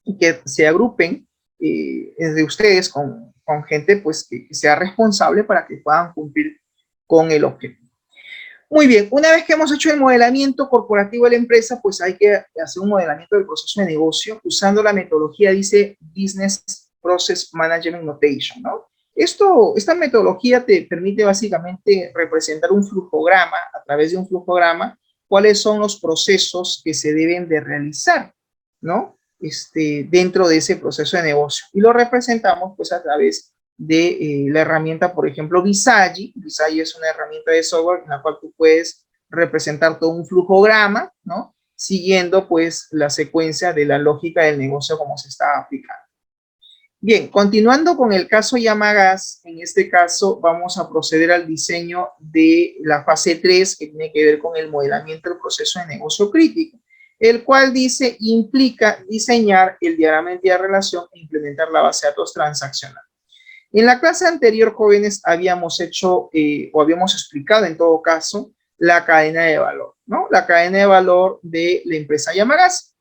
y que se agrupen de ustedes con gente pues, que sea responsable para que puedan cumplir con el objetivo. Muy bien, una vez que hemos hecho el modelamiento corporativo de la empresa, pues hay que hacer un modelamiento del proceso de negocio usando la metodología, dice Business Process Management Notation, ¿no? Esta metodología te permite básicamente representar un flujograma, a través de un flujograma, cuáles son los procesos que se deben de realizar, ¿no? Dentro de ese proceso de negocio. Y lo representamos pues a través de la herramienta, por ejemplo, Visagi. Visagi es una herramienta de software en la cual tú puedes representar todo un flujograma, ¿no? Siguiendo pues la secuencia de la lógica del negocio como se está aplicando. Bien, continuando con el caso Yamagas, en este caso vamos a proceder al diseño de la fase 3, que tiene que ver con el modelamiento del proceso de negocio crítico, el cual implica diseñar el diagrama de entidad de relación e implementar la base de datos transaccional. En la clase anterior, jóvenes, habíamos hecho o habíamos explicado en todo caso la cadena de valor, ¿no? La cadena de valor de la empresa Yamagas.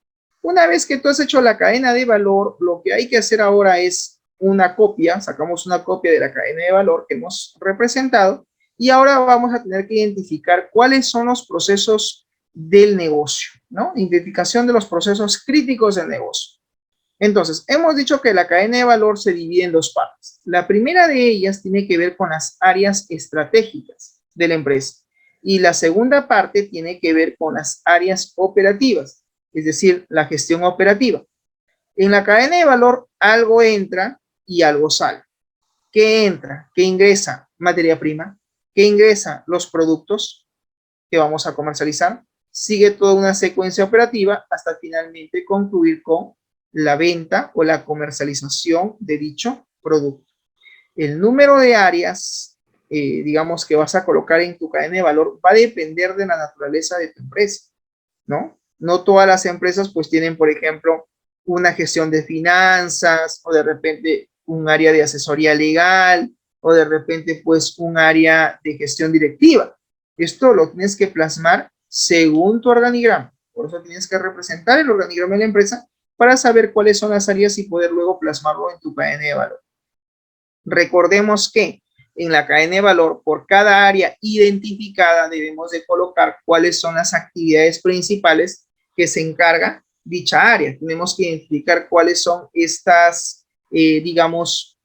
Una vez que tú has hecho la cadena de valor, lo que hay que hacer ahora es una copia, sacamos una copia de la cadena de valor que hemos representado y ahora vamos a tener que identificar cuáles son los procesos del negocio, ¿no? Identificación de los procesos críticos del negocio. Entonces, hemos dicho que la cadena de valor se divide en dos partes. La primera de ellas tiene que ver con las áreas estratégicas de la empresa y la segunda parte tiene que ver con las áreas operativas, es decir, la gestión operativa. En la cadena de valor algo entra y algo sale. ¿Qué entra? ¿Qué ingresa? Materia prima. ¿Qué ingresa? Los productos que vamos a comercializar. Sigue toda una secuencia operativa hasta finalmente concluir con la venta o la comercialización de dicho producto. El número de áreas, digamos, que vas a colocar en tu cadena de valor va a depender de la naturaleza de tu empresa, ¿no? No todas las empresas pues tienen, por ejemplo, una gestión de finanzas o de repente un área de asesoría legal o de repente pues un área de gestión directiva. Esto lo tienes que plasmar según tu organigrama. Por eso tienes que representar el organigrama de la empresa para saber cuáles son las áreas y poder luego plasmarlo en tu cadena de valor. Recordemos que en la cadena de valor, por cada área identificada, debemos de colocar cuáles son las actividades principales que se encarga dicha área. Tenemos que identificar cuáles son estas, digamos,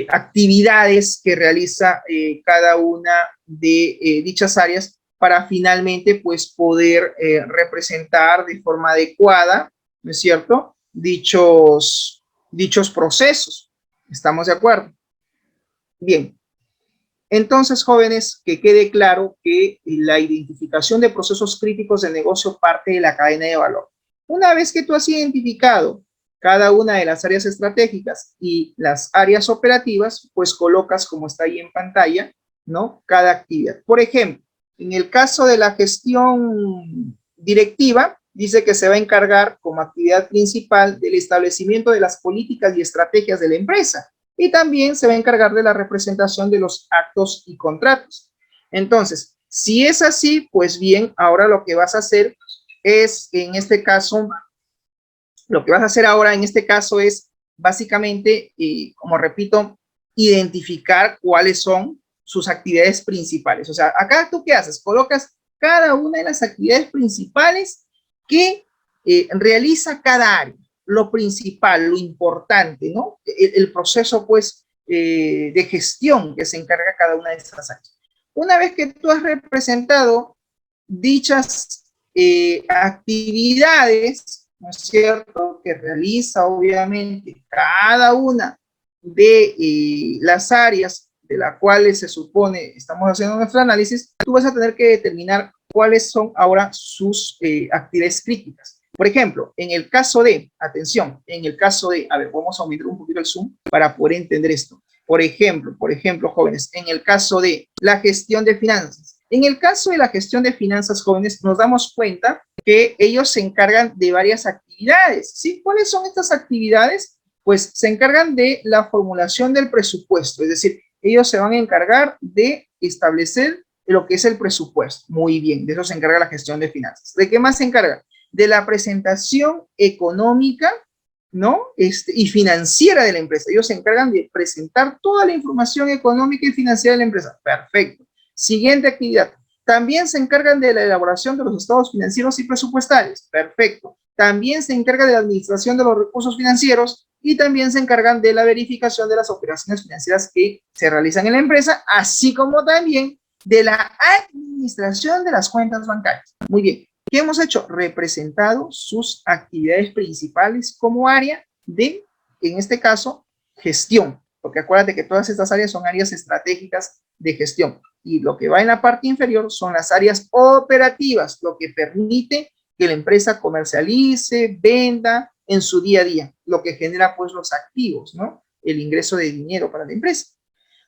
actividades que realiza cada una de dichas áreas para finalmente, pues, poder representar de forma adecuada, ¿no es cierto?, dichos procesos. ¿Estamos de acuerdo? Bien. Entonces, jóvenes, que quede claro que la identificación de procesos críticos de negocio parte de la cadena de valor. Una vez que tú has identificado cada una de las áreas estratégicas y las áreas operativas, pues colocas, como está ahí en pantalla, ¿no?, cada actividad. Por ejemplo, en el caso de la gestión directiva, dice que se va a encargar como actividad principal del establecimiento de las políticas y estrategias de la empresa. Y también se va a encargar de la representación de los actos y contratos. Entonces, si es así, pues bien, ahora lo que vas a hacer es, en este caso, es básicamente, como repito, identificar cuáles son sus actividades principales. O sea, acá tú ¿qué haces? Colocas cada una de las actividades principales que realiza cada área. Lo principal, lo importante, ¿no? El proceso, pues, de gestión que se encarga cada una de estas áreas. Una vez que tú has representado dichas actividades, ¿no es cierto?, que realiza, obviamente, cada una de las áreas de las cuales se supone estamos haciendo nuestro análisis, tú vas a tener que determinar cuáles son ahora sus actividades críticas. Por ejemplo, en el caso de, atención, a ver, vamos a aumentar un poquito el zoom para poder entender esto. Por ejemplo, jóvenes, en el caso de la gestión de finanzas. En el caso de la gestión de finanzas, jóvenes, nos damos cuenta que ellos se encargan de varias actividades, ¿sí? ¿Cuáles son estas actividades? Pues se encargan de la formulación del presupuesto, es decir, ellos se van a encargar de establecer lo que es el presupuesto. Muy bien, de eso se encarga la gestión de finanzas. ¿De qué más se encarga? De la presentación económica, ¿no?, y financiera de la empresa. Ellos se encargan de presentar toda la información económica y financiera de la empresa. Perfecto. Siguiente actividad. También se encargan de la elaboración de los estados financieros y presupuestales. Perfecto. También se encarga de la administración de los recursos financieros y también se encargan de la verificación de las operaciones financieras que se realizan en la empresa, así como también de la administración de las cuentas bancarias. Muy bien, ¿qué hemos hecho? Representado sus actividades principales como área de, en este caso, gestión, porque acuérdate que todas estas áreas son áreas estratégicas de gestión, y lo que va en la parte inferior son las áreas operativas, lo que permite que la empresa comercialice, venda en su día a día, lo que genera pues los activos, ¿no? El ingreso de dinero para la empresa.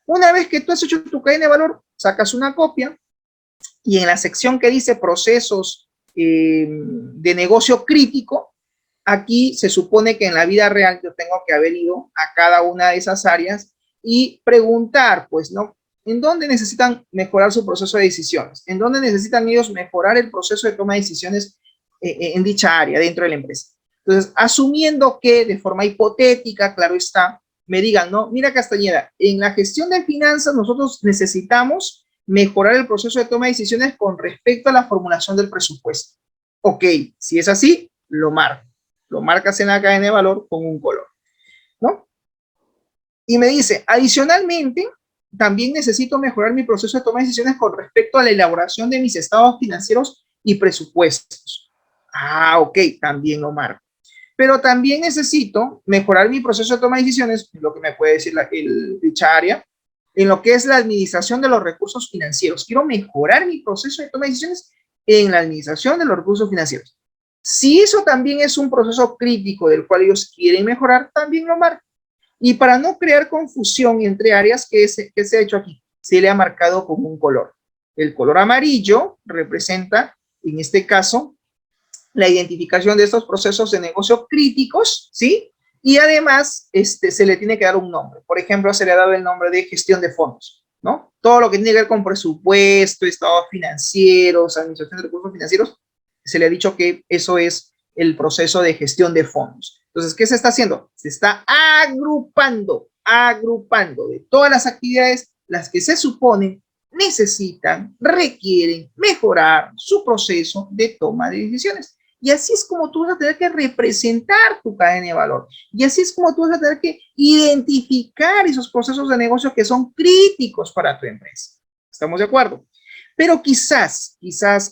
Una vez que tú has hecho tu cadena de valor, sacas una copia y en la sección que dice procesos de negocio crítico, aquí se supone que en la vida real yo tengo que haber ido a cada una de esas áreas y preguntar, pues, ¿no? ¿En dónde necesitan mejorar su proceso de decisiones? ¿En dónde necesitan ellos mejorar el proceso de toma de decisiones en dicha área dentro de la empresa? Entonces, asumiendo que de forma hipotética, claro está, me digan, no, mira Castañeda, en la gestión de finanzas nosotros necesitamos mejorar el proceso de toma de decisiones con respecto a la formulación del presupuesto. Ok, si es así, lo marco. Lo marcas en la cadena de valor con un color, ¿no? Y me dice, adicionalmente, también necesito mejorar mi proceso de toma de decisiones con respecto a la elaboración de mis estados financieros y presupuestos. Ah, ok, también lo marco. Pero también necesito mejorar mi proceso de toma de decisiones, lo que me puede decir dicha área, en lo que es la administración de los recursos financieros. Quiero mejorar mi proceso de toma de decisiones en la administración de los recursos financieros. Si eso también es un proceso crítico del cual ellos quieren mejorar, también lo marco. Y para no crear confusión entre áreas, ¿qué se ha hecho aquí? Se le ha marcado con un color. El color amarillo representa, en este caso, la identificación de estos procesos de negocio críticos, ¿sí? Y además, se le tiene que dar un nombre. Por ejemplo, se le ha dado el nombre de gestión de fondos, ¿no? Todo lo que tiene que ver con presupuesto, estados financieros, administración de recursos financieros, se le ha dicho que eso es el proceso de gestión de fondos. Entonces, ¿qué se está haciendo? Se está agrupando de todas las actividades, las que se suponen necesitan, requieren mejorar su proceso de toma de decisiones. Y así es como tú vas a tener que representar tu cadena de valor. Y así es como tú vas a tener que identificar esos procesos de negocio que son críticos para tu empresa. ¿Estamos de acuerdo? Pero quizás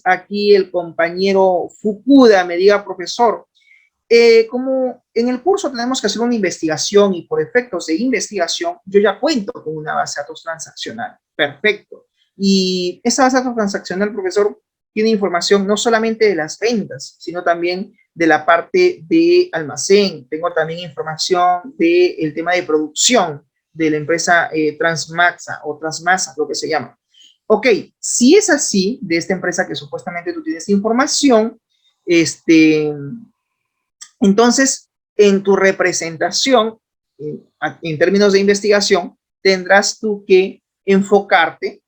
aquí el compañero Fukuda me diga, profesor, como en el curso tenemos que hacer una investigación y por efectos de investigación, yo ya cuento con una base de datos transaccional. Perfecto. Y esa base de datos transaccional, profesor, tiene información no solamente de las ventas, sino también de la parte de almacén. Tengo también información del tema de producción de la empresa Transmaxa o Transmasa, lo que se llama. Ok, si es así, de esta empresa que supuestamente tú tienes información, entonces, en tu representación, en términos de investigación, tendrás tú que enfocarte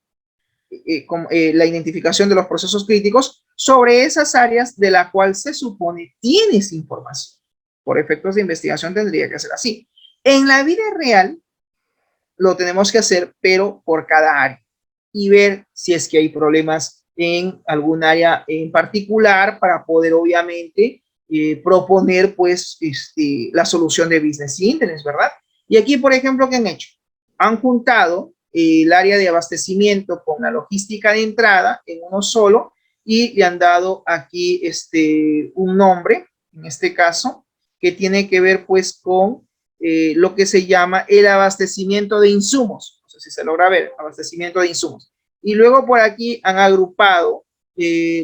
con la identificación de los procesos críticos sobre esas áreas de la cual se supone tienes información. Por efectos de investigación tendría que ser así. En la vida real lo tenemos que hacer, pero por cada área y ver si es que hay problemas en algún área en particular para poder obviamente proponer pues la solución de business intelligence, ¿verdad? Y aquí, por ejemplo, ¿qué han hecho? Han juntado el área de abastecimiento con la logística de entrada en uno solo y le han dado aquí un nombre, en este caso, que tiene que ver pues con lo que se llama el abastecimiento de insumos. No sé si se logra ver, abastecimiento de insumos. Y luego por aquí han agrupado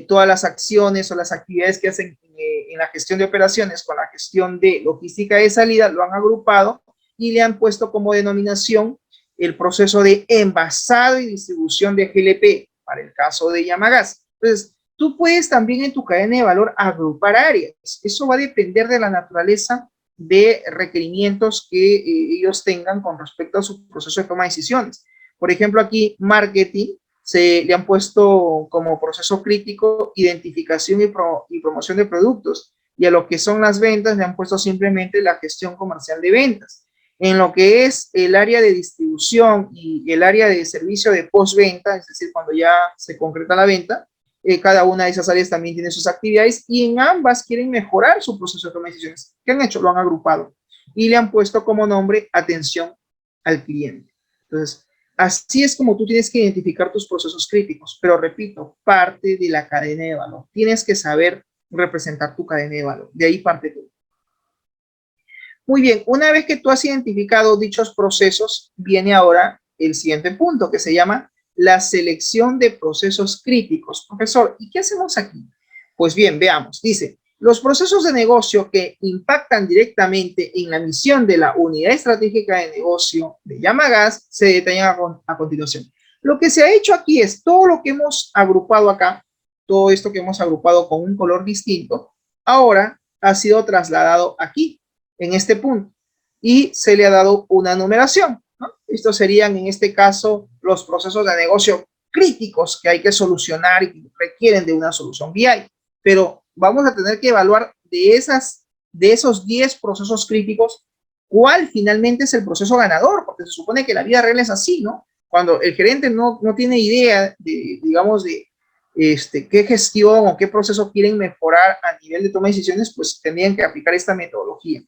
todas las acciones o las actividades que hacen en la gestión de operaciones con la gestión de logística de salida, lo han agrupado y le han puesto como denominación el proceso de envasado y distribución de GLP para el caso de Yamagas. Entonces, tú puedes también en tu cadena de valor agrupar áreas. Eso va a depender de la naturaleza de requerimientos que ellos tengan con respecto a su proceso de toma de decisiones. Por ejemplo, aquí marketing se le han puesto como proceso crítico identificación y promoción de productos, y a lo que son las ventas le han puesto simplemente la gestión comercial de ventas. En lo que es el área de distribución y el área de servicio de postventa, es decir, cuando ya se concreta la venta, cada una de esas áreas también tiene sus actividades y en ambas quieren mejorar su proceso de toma de decisiones. ¿Qué han hecho? Lo han agrupado. y le han puesto como nombre atención al cliente. Entonces, así es como tú tienes que identificar tus procesos críticos, pero repito, parte de la cadena de valor. Tienes que saber representar tu cadena de valor. De ahí parte todo. Muy bien, una vez que tú has identificado dichos procesos, viene ahora el siguiente punto que se llama la selección de procesos críticos. Profesor, ¿y qué hacemos aquí? Pues bien, veamos. Dice, los procesos de negocio que impactan directamente en la misión de la unidad estratégica de negocio de Llamagas se detallan a continuación. Lo que se ha hecho aquí es todo lo que hemos agrupado acá, todo esto que hemos agrupado con un color distinto, ahora ha sido trasladado aquí, en este punto, y se le ha dado una numeración, ¿no? Estos serían, en este caso, los procesos de negocio críticos que hay que solucionar y que requieren de una solución BI. Pero vamos a tener que evaluar de esos 10 procesos críticos, cuál finalmente es el proceso ganador, porque se supone que la vida real es así, ¿no? Cuando el gerente no tiene idea de, digamos, de qué gestión o qué proceso quieren mejorar a nivel de toma de decisiones, pues tendrían que aplicar esta metodología.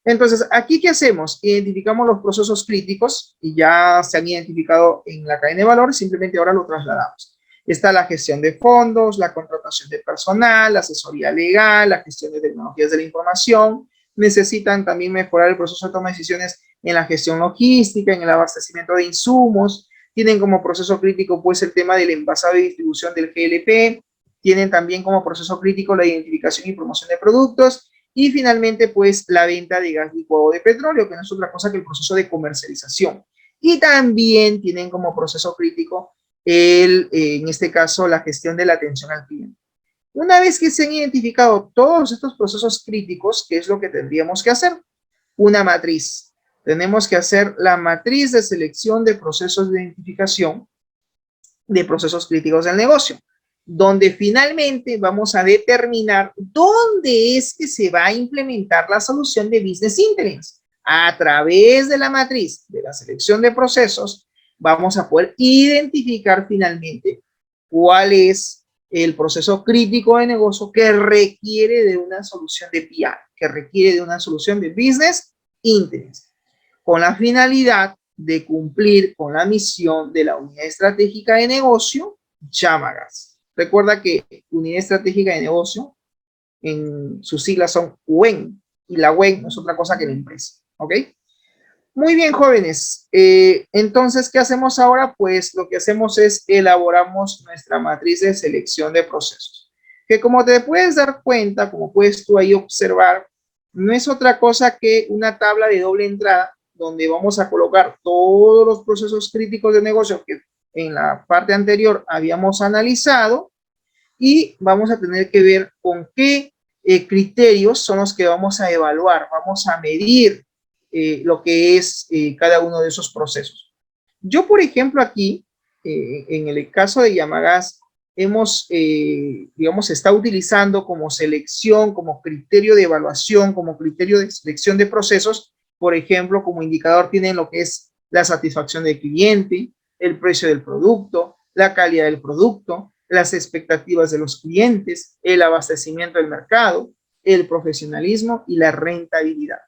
Entonces, ¿aquí qué hacemos? Identificamos los procesos críticos y ya se han identificado en la cadena de valor, simplemente ahora lo trasladamos. Está la gestión de fondos, la contratación de personal, la asesoría legal, la gestión de tecnologías de la información. Necesitan también mejorar el proceso de toma de decisiones en la gestión logística, en el abastecimiento de insumos. Tienen como proceso crítico pues el tema del envasado y distribución del GLP. Tienen también como proceso crítico la identificación y promoción de productos. Y finalmente, pues, la venta de gas licuado de petróleo, que no es otra cosa que el proceso de comercialización. Y también tienen como proceso crítico, en este caso, la gestión de la atención al cliente. Una vez que se han identificado todos estos procesos críticos, ¿qué es lo que tendríamos que hacer? Una matriz. Tenemos que hacer la matriz de selección de procesos de identificación de procesos críticos del negocio, donde finalmente vamos a determinar dónde es que se va a implementar la solución de Business Intelligence. A través de la matriz de la selección de procesos, vamos a poder identificar finalmente cuál es el proceso crítico de negocio que requiere de una solución de BI, que requiere de una solución de Business Intelligence, con la finalidad de cumplir con la misión de la unidad estratégica de negocio, Llamagas. Recuerda que unidad estratégica de negocio, en sus siglas son WEN, y la WEN no es otra cosa que la empresa, ¿ok? Muy bien, jóvenes. Entonces, ¿qué hacemos ahora? Pues lo que hacemos es elaboramos nuestra matriz de selección de procesos, que como te puedes dar cuenta, como puedes tú ahí observar, no es otra cosa que una tabla de doble entrada donde vamos a colocar todos los procesos críticos de negocio que en la parte anterior habíamos analizado y vamos a tener que ver con qué criterios son los que vamos a evaluar, vamos a medir lo que es cada uno de esos procesos. Yo, por ejemplo, aquí, en el caso de Llamagas, hemos, digamos, está utilizando como selección, como criterio de evaluación, como criterio de selección de procesos. Por ejemplo, como indicador tienen lo que es la satisfacción del cliente, el precio del producto, la calidad del producto, las expectativas de los clientes, el abastecimiento del mercado, el profesionalismo y la rentabilidad.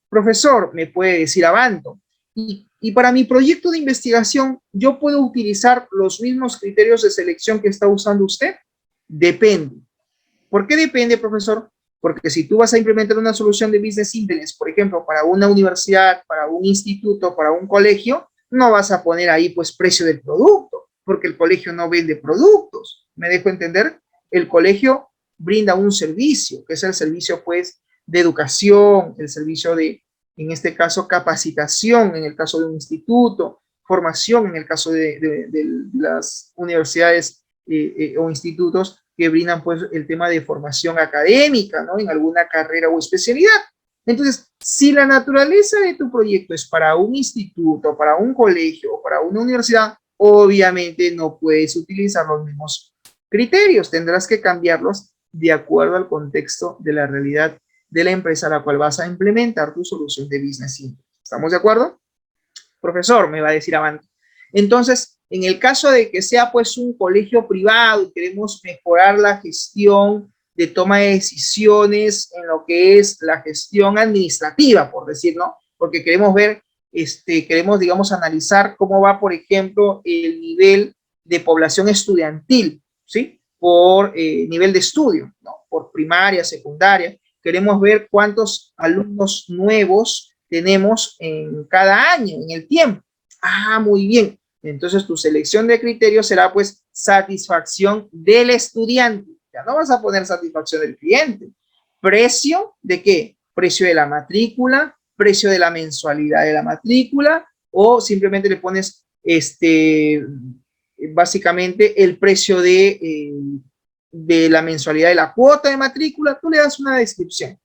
Profesor, me puede decir Abanto, y para mi proyecto de investigación, ¿yo puedo utilizar los mismos criterios de selección que está usando usted? Depende. ¿Por qué depende, profesor? Porque si tú vas a implementar una solución de Business Intelligence, por ejemplo, para una universidad, para un instituto, para un colegio, no vas a poner ahí pues precio del producto, porque el colegio no vende productos. ¿Me dejo entender? El colegio brinda un servicio, que es el servicio pues de educación, el servicio de, en este caso, capacitación, en el caso de un instituto, formación, en el caso de las universidades o institutos que brindan pues el tema de formación académica, ¿no? En alguna carrera o especialidad. Entonces, si la naturaleza de tu proyecto es para un instituto, para un colegio o para una universidad, obviamente no puedes utilizar los mismos criterios, tendrás que cambiarlos de acuerdo al contexto de la realidad de la empresa a la cual vas a implementar tu solución de Business Intelligence. ¿Estamos de acuerdo? Profesor, me va a decir Avanto. Entonces, en el caso de que sea pues un colegio privado y queremos mejorar la gestión de toma de decisiones en lo que es la gestión administrativa, por decir, ¿no? Porque queremos ver, queremos, digamos, analizar cómo va, por ejemplo, el nivel de población estudiantil, ¿sí? Por nivel de estudio, ¿no? Por primaria, secundaria. Queremos ver cuántos alumnos nuevos tenemos en cada año, en el tiempo. Ah, muy bien. Entonces tu selección de criterios será pues satisfacción del estudiante. Ya no vas a poner satisfacción del cliente. ¿Precio de qué? Precio de la matrícula, precio de la mensualidad de la matrícula, o simplemente le pones básicamente el precio de la mensualidad de la cuota de matrícula. Tú le das una descripción.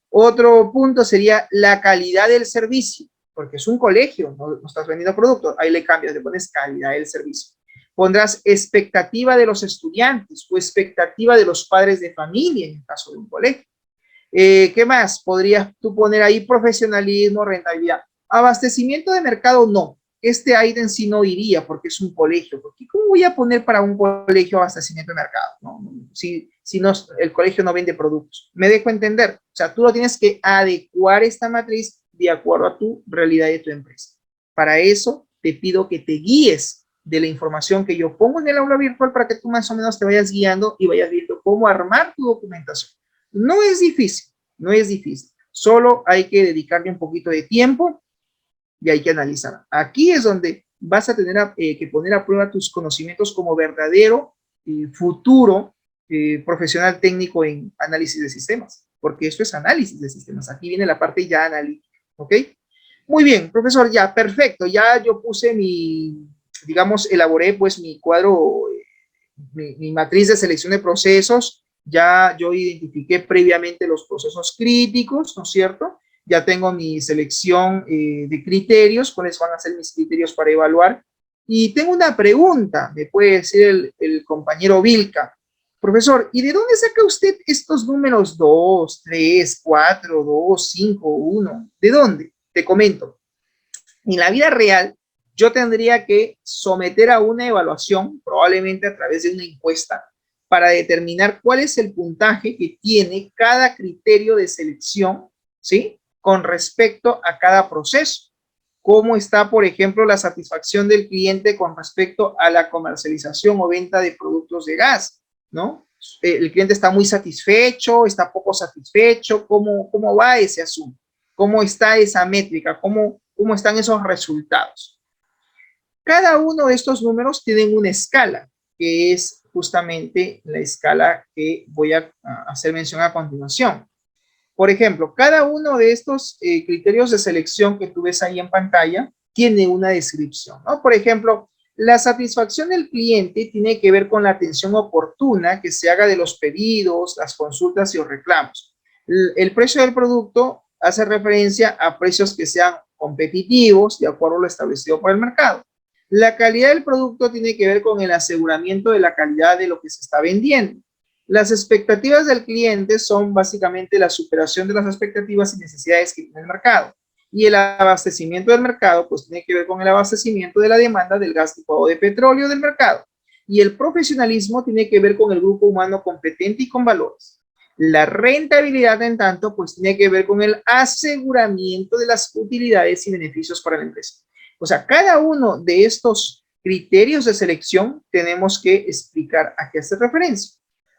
Otro punto sería la calidad del servicio, porque es un colegio, no estás vendiendo productos, ahí le cambias, le pones calidad del servicio. Pondrás expectativa de los estudiantes o expectativa de los padres de familia en el caso de un colegio. ¿Qué más? Podrías tú poner ahí profesionalismo, rentabilidad. Abastecimiento de mercado, no. Este ítem sí no iría porque es un colegio. Porque ¿cómo voy a poner para un colegio abastecimiento de mercado? ¿No? Si no, el colegio no vende productos. Me dejo entender. O sea, tú lo tienes que adecuar esta matriz de acuerdo a tu realidad de tu empresa. Para eso te pido que te guíes de la información que yo pongo en el aula virtual para que tú más o menos te vayas guiando y vayas viendo cómo armar tu documentación. No es difícil, no es difícil. Solo hay que dedicarle un poquito de tiempo y hay que analizar. Aquí es donde vas a tener que poner a prueba tus conocimientos como verdadero futuro profesional técnico en análisis de sistemas, porque esto es análisis de sistemas. Aquí viene la parte ya analítica, ¿ok? Muy bien, profesor, ya, perfecto. Ya yo puse digamos, elaboré pues mi cuadro, mi matriz de selección de procesos. Ya yo identifiqué previamente los procesos críticos, ¿no es cierto? Ya tengo mi selección de criterios, cuáles van a ser mis criterios para evaluar. Y tengo una pregunta, me puede decir el compañero Vilca. Profesor, ¿y de dónde saca usted estos números 2, 3, 4, 2, 5, 1? ¿De dónde? Te comento. En la vida real, yo tendría que someter a una evaluación, probablemente a través de una encuesta, para determinar cuál es el puntaje que tiene cada criterio de selección, ¿sí? Con respecto a cada proceso. ¿Cómo está, por ejemplo, la satisfacción del cliente con respecto a la comercialización o venta de productos de gas, ¿no? El cliente está muy satisfecho, está poco satisfecho, ¿cómo va ese asunto? ¿Cómo está esa métrica? ¿Cómo están esos resultados? Cada uno de estos números tienen una escala, que es justamente la escala que voy a hacer mención a continuación. Por ejemplo, cada uno de estos criterios de selección que tú ves ahí en pantalla tiene una descripción, ¿no? Por ejemplo, la satisfacción del cliente tiene que ver con la atención oportuna que se haga de los pedidos, las consultas y los reclamos. El precio del producto hace referencia a precios que sean competitivos de acuerdo a lo establecido por el mercado. La calidad del producto tiene que ver con el aseguramiento de la calidad de lo que se está vendiendo. Las expectativas del cliente son básicamente la superación de las expectativas y necesidades que tiene el mercado. Y el abastecimiento del mercado, pues tiene que ver con el abastecimiento de la demanda del gas licuado de petróleo del mercado. Y el profesionalismo tiene que ver con el grupo humano competente y con valores. La rentabilidad, en tanto, pues tiene que ver con el aseguramiento de las utilidades y beneficios para la empresa. O sea, cada uno de estos criterios de selección tenemos que explicar a qué hace referencia.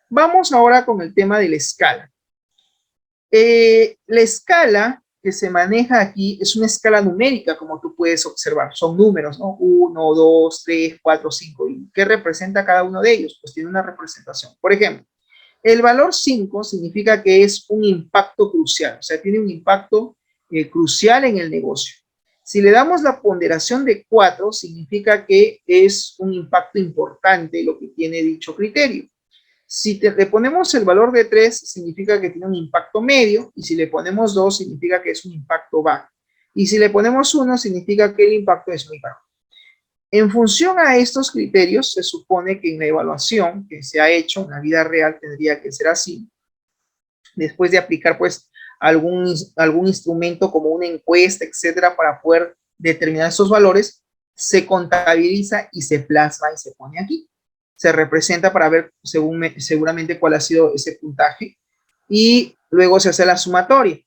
Vamos ahora con el tema de la escala. La escala que se maneja aquí es una escala numérica, como tú puedes observar. Son números, ¿no? 1, 2, 3, 4, 5. ¿Y qué representa cada uno de ellos? Pues tiene una representación. Por ejemplo, el valor 5 significa que es un impacto crucial, o sea, tiene un impacto crucial en el negocio. Si le damos la ponderación de 4, significa que es un impacto importante lo que tiene dicho criterio. Si le ponemos el valor de 3, significa que tiene un impacto medio, y si le ponemos 2, significa que es un impacto bajo. Y si le ponemos 1, significa que el impacto es muy bajo. En función a estos criterios, se supone que en la evaluación que se ha hecho en la vida real tendría que ser así. Después de aplicar, pues, algún instrumento como una encuesta, etcétera, para poder determinar esos valores, se contabiliza y se plasma y se pone aquí. se representa para ver seguramente cuál ha sido ese puntaje y luego se hace la sumatoria.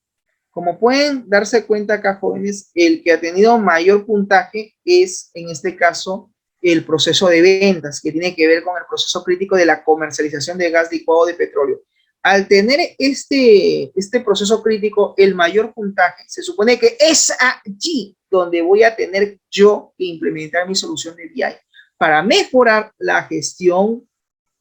Como pueden darse cuenta acá, jóvenes, el que ha tenido mayor puntaje es, en este caso, el proceso de ventas, que tiene que ver con el proceso crítico de la comercialización de gas licuado de petróleo. Al tener este proceso crítico, el mayor puntaje, se supone que es allí donde voy a tener yo que implementar mi solución de BI para mejorar la gestión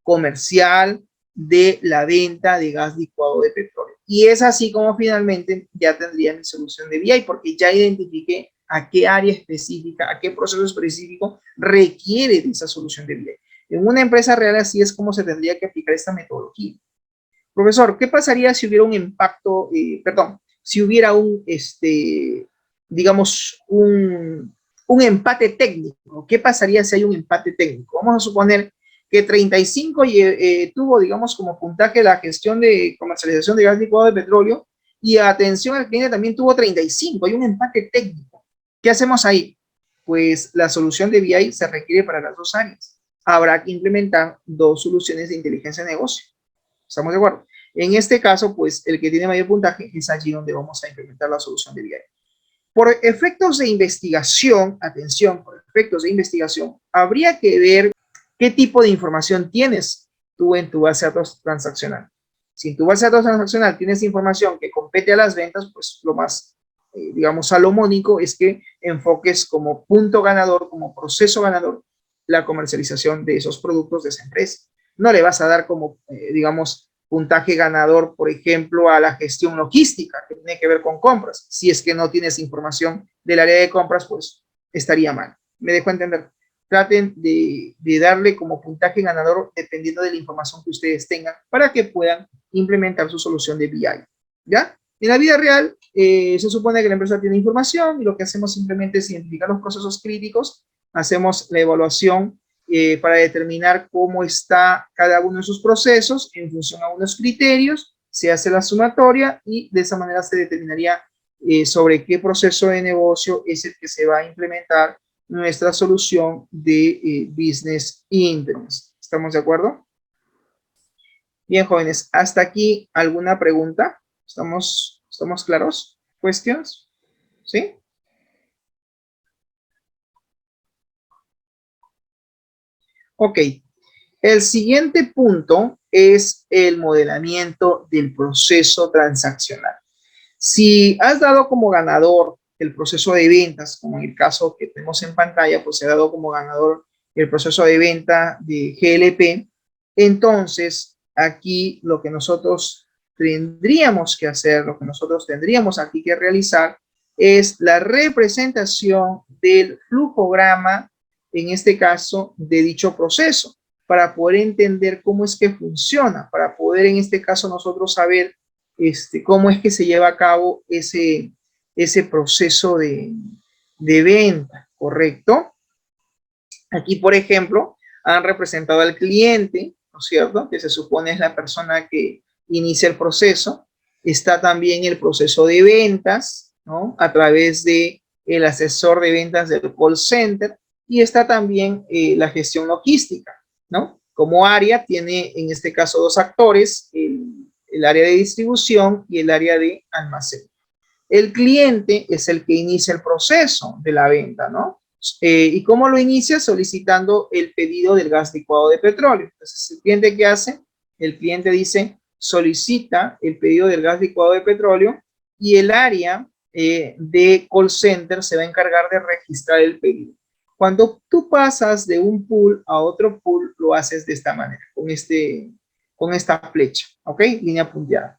comercial de la venta de gas licuado de petróleo. Y es así como finalmente ya tendría mi solución de BI, porque ya identifiqué a qué área específica, a qué proceso específico requiere de esa solución de BI. En una empresa real así es como se tendría que aplicar esta metodología. Profesor, ¿qué pasaría si hubiera un impacto, si hubiera digamos, un empate técnico? ¿Qué pasaría si hay un empate técnico? Vamos a suponer que 35 tuvo, digamos, como puntaje la gestión de comercialización de gas licuado de petróleo y atención al cliente también tuvo 35. Hay un empate técnico. ¿Qué hacemos ahí? Pues la solución de BI se requiere para las dos áreas. Habrá que implementar dos soluciones de inteligencia de negocio. ¿Estamos de acuerdo? En este caso, pues el que tiene mayor puntaje es allí donde vamos a implementar la solución de BI. Por efectos de investigación, atención, por efectos de investigación, habría que ver qué tipo de información tienes tú en tu base de datos transaccional. Si en tu base de datos transaccional tienes información que compete a las ventas, pues lo más, digamos, salomónico es que enfoques como punto ganador, como proceso ganador, la comercialización de esos productos de esa empresa. No le vas a dar como, digamos, puntaje ganador, por ejemplo, a la gestión logística, que tiene que ver con compras. Si es que no tienes información del área de compras, pues estaría mal. ¿Me dejo entender? Traten de darle como puntaje ganador dependiendo de la información que ustedes tengan para que puedan implementar su solución de BI. ¿Ya? En la vida real, se supone que la empresa tiene información y lo que hacemos simplemente es identificar los procesos críticos, hacemos la evaluación para determinar cómo está cada uno de sus procesos en función a unos criterios, se hace la sumatoria y de esa manera se determinaría sobre qué proceso de negocio es el que se va a implementar nuestra solución de Business Intelligence. ¿Estamos de acuerdo? Bien, jóvenes, hasta aquí alguna pregunta. ¿Estamos claros? ¿Cuestiones? ¿Sí? Ok. El siguiente punto es el modelamiento del proceso transaccional. Si has dado como ganador el proceso de ventas, como en el caso que tenemos en pantalla, pues se ha dado como ganador el proceso de venta de GLP, entonces aquí lo que nosotros tendríamos que hacer, lo que nosotros tendríamos aquí que realizar es la representación del flujograma, en este caso, de dicho proceso, para poder entender cómo es que funciona, para poder en este caso nosotros saber cómo es que se lleva a cabo ese proceso de venta, ¿correcto? Aquí, por ejemplo, han representado al cliente, ¿no es cierto? Que se supone es la persona que inicia el proceso. Está también el proceso de ventas, ¿no? A través de el asesor de ventas del call center y está también la gestión logística, ¿no? Como área tiene en este caso dos actores, el área de distribución y el área de almacén. El cliente es el que inicia el proceso de la venta, ¿no? ¿Y cómo lo inicia? Solicitando el pedido del gas licuado de petróleo. Entonces, ¿el cliente qué hace? El cliente dice, solicita el pedido del gas licuado de petróleo y el área de call center se va a encargar de registrar el pedido. Cuando tú pasas de un pool a otro pool, lo haces de esta manera, con esta flecha, ¿ok? Línea punteada.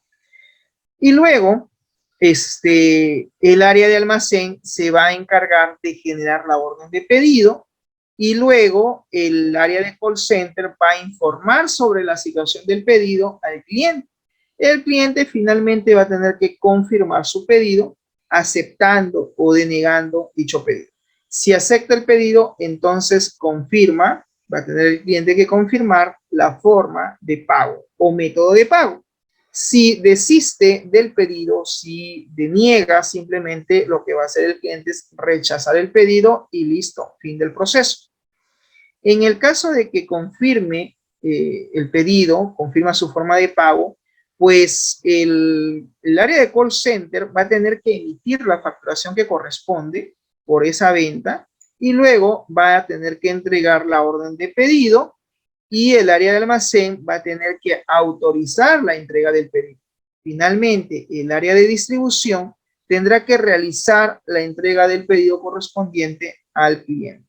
Y luego, el área de almacén se va a encargar de generar la orden de pedido y luego el área de call center va a informar sobre la situación del pedido al cliente. El cliente finalmente va a tener que confirmar su pedido aceptando o denegando dicho pedido. Si acepta el pedido, entonces confirma, va a tener el cliente que confirmar la forma de pago o método de pago. Si desiste del pedido, si deniega, simplemente lo que va a hacer el cliente es rechazar el pedido y listo, fin del proceso. En el caso de que confirme el pedido, confirma su forma de pago, pues el área de call center va a tener que emitir la facturación que corresponde por esa venta y luego va a tener que entregar la orden de pedido y el área de almacén va a tener que autorizar la entrega del pedido. Finalmente, el área de distribución tendrá que realizar la entrega del pedido correspondiente al cliente.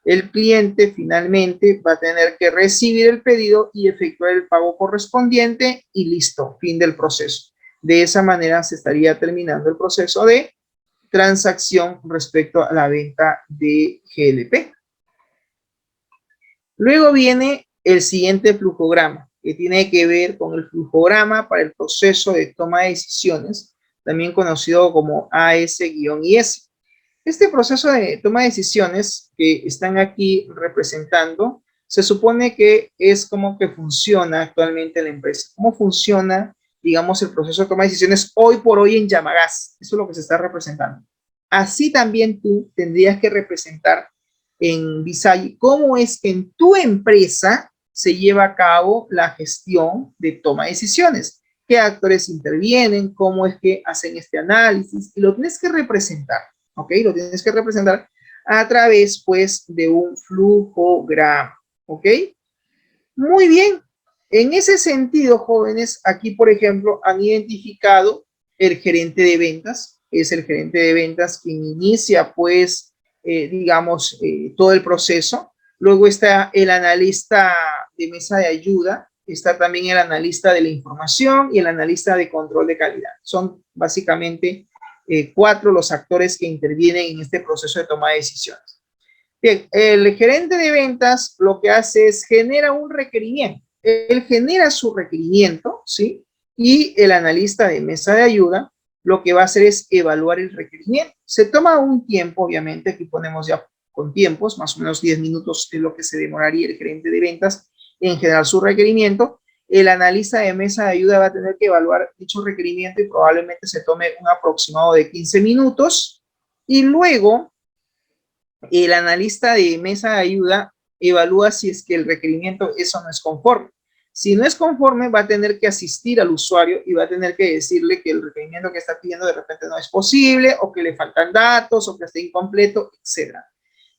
El cliente finalmente va a tener que recibir el pedido y efectuar el pago correspondiente y listo, fin del proceso. De esa manera se estaría terminando el proceso de transacción respecto a la venta de GLP. Luego viene el siguiente flujograma, que tiene que ver con el flujograma para el proceso de toma de decisiones, también conocido como AS-IS. Este proceso de toma de decisiones que están aquí representando, se supone que es como que funciona actualmente la empresa. ¿Cómo funciona, digamos, el proceso de toma de decisiones hoy por hoy en Yamagas? Eso es lo que se está representando. Así también tú tendrías que representar en Visay cómo es que en tu empresa se lleva a cabo la gestión de toma de decisiones. ¿Qué actores intervienen? ¿Cómo es que hacen este análisis? Y lo tienes que representar. ¿Ok? Lo tienes que representar a través, pues, de un flujograma. ¿Ok? Muy bien. En ese sentido, jóvenes, aquí, por ejemplo, han identificado el gerente de ventas. Es el gerente de ventas quien inicia, pues, digamos, todo el proceso. Luego está el analista de mesa de ayuda. Está también el analista de la información y el analista de control de calidad. Son básicamente 4 los actores que intervienen en este proceso de toma de decisiones. Bien, el gerente de ventas lo que hace es genera un requerimiento. Él genera su requerimiento, ¿sí? Y el analista de mesa de ayuda lo que va a hacer es evaluar el requerimiento. Se toma un tiempo, obviamente, aquí ponemos ya con tiempos, más o menos 10 minutos es lo que se demoraría el gerente de ventas en generar su requerimiento. El analista de mesa de ayuda va a tener que evaluar dicho requerimiento y probablemente se tome un aproximado de 15 minutos. Y luego, el analista de mesa de ayuda evalúa si es que el requerimiento eso no es conforme. Si no es conforme, va a tener que asistir al usuario y va a tener que decirle que el requerimiento que está pidiendo de repente no es posible o que le faltan datos o que está incompleto, etc.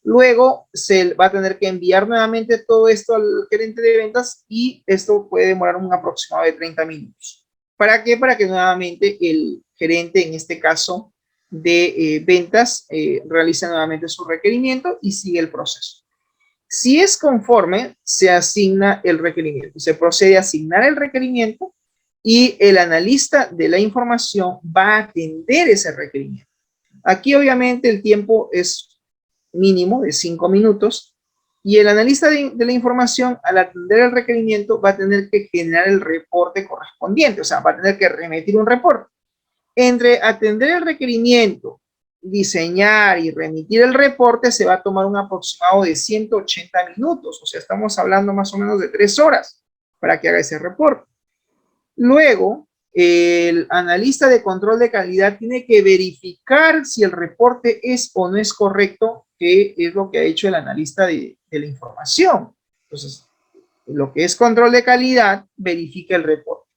Luego se va a tener que enviar nuevamente todo esto al gerente de ventas y esto puede demorar un aproximado de 30 minutos. ¿Para qué? Para que nuevamente el gerente, en este caso de ventas, realice nuevamente su requerimiento y sigue el proceso. Si es conforme, se asigna el requerimiento. Se procede a asignar el requerimiento y el analista de la información va a atender ese requerimiento. Aquí obviamente el tiempo es mínimo de 5 minutos y el analista de la información al atender el requerimiento va a tener que generar el reporte correspondiente, o sea, va a tener que remitir un reporte. Entre atender el requerimiento, diseñar y remitir el reporte se va a tomar un aproximado de 180 minutos, o sea, estamos hablando más o menos de 3 horas para que haga ese reporte. Luego, el analista de control de calidad tiene que verificar si el reporte es o no es correcto, que es lo que ha hecho el analista de la información. Entonces, lo que es control de calidad, verifica el reporte.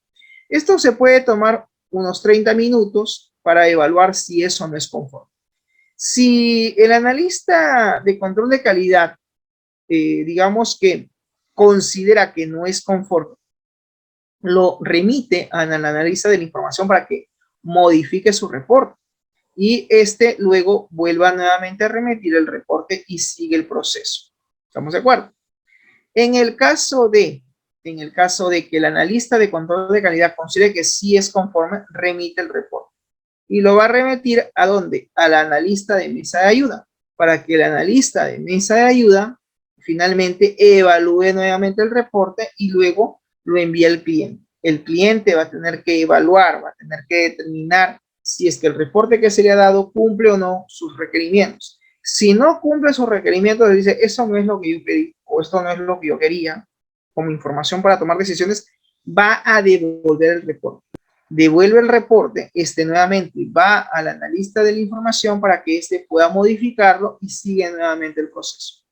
Esto se puede tomar unos 30 minutos para evaluar si eso no es conforme. Si el analista de control de calidad, digamos que considera que no es conforme, lo remite al analista de la información para que modifique su reporte y este luego vuelva nuevamente a remitir el reporte y sigue el proceso. ¿Estamos de acuerdo? En el caso de que el analista de control de calidad considere que sí es conforme, remite el reporte y lo va a remitir ¿a dónde? Al analista de mesa de ayuda, para que el analista de mesa de ayuda finalmente evalúe nuevamente el reporte y luego lo envía al cliente. El cliente va a tener que evaluar, va a tener que determinar si es que el reporte que se le ha dado cumple o no sus requerimientos. Si no cumple sus requerimientos, le dice, eso no es lo que yo pedí o esto no es lo que yo quería como información para tomar decisiones, va a devolver el reporte. Devuelve el reporte, nuevamente va al analista de la información para que pueda modificarlo y sigue nuevamente el proceso.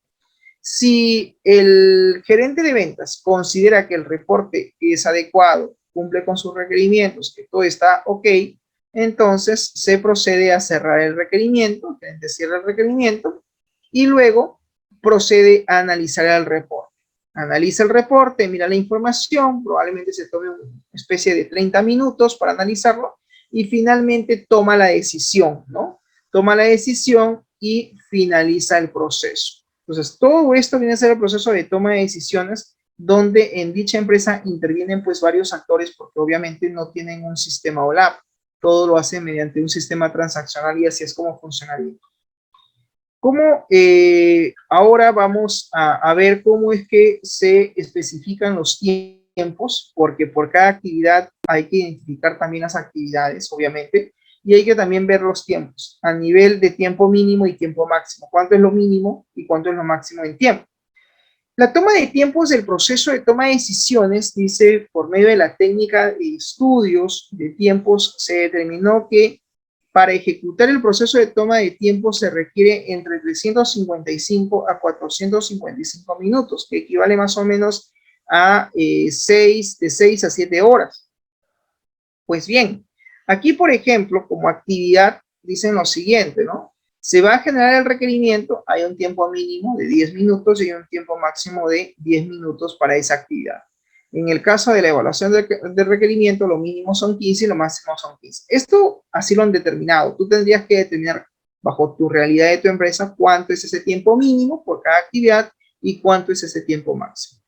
Si el gerente de ventas considera que el reporte es adecuado, cumple con sus requerimientos, que todo está ok, entonces se procede a cerrar el requerimiento, el gerente cierra el requerimiento y luego procede a analizar el reporte. Analiza el reporte, mira la información, probablemente se tome una especie de 30 minutos para analizarlo y finalmente toma la decisión, ¿no? Toma la decisión y finaliza el proceso. Entonces, todo esto viene a ser el proceso de toma de decisiones donde en dicha empresa intervienen pues varios actores porque obviamente no tienen un sistema OLAP. Todo lo hacen mediante un sistema transaccional y así es como funcionaría. ¿Cómo ahora vamos a ver cómo es que se especifican los tiempos? Porque por cada actividad hay que identificar también las actividades, obviamente, y hay que también ver los tiempos a nivel de tiempo mínimo y tiempo máximo. ¿Cuánto es lo mínimo y cuánto es lo máximo en tiempo? La toma de tiempos del proceso de toma de decisiones, dice, por medio de la técnica de estudios de tiempos, se determinó que para ejecutar el proceso de toma de tiempo se requiere entre 355 a 455 minutos, que equivale más o menos a de 6 a 7 horas. Pues bien, aquí, por ejemplo, como actividad, dicen lo siguiente, ¿no? Se va a generar el requerimiento, hay un tiempo mínimo de 10 minutos y un tiempo máximo de 10 minutos para esa actividad. En el caso de la evaluación del requerimiento, lo mínimo son 15 y lo máximo son 15. Esto así lo han determinado. Tú tendrías que determinar bajo tu realidad de tu empresa cuánto es ese tiempo mínimo por cada actividad y cuánto es ese tiempo máximo.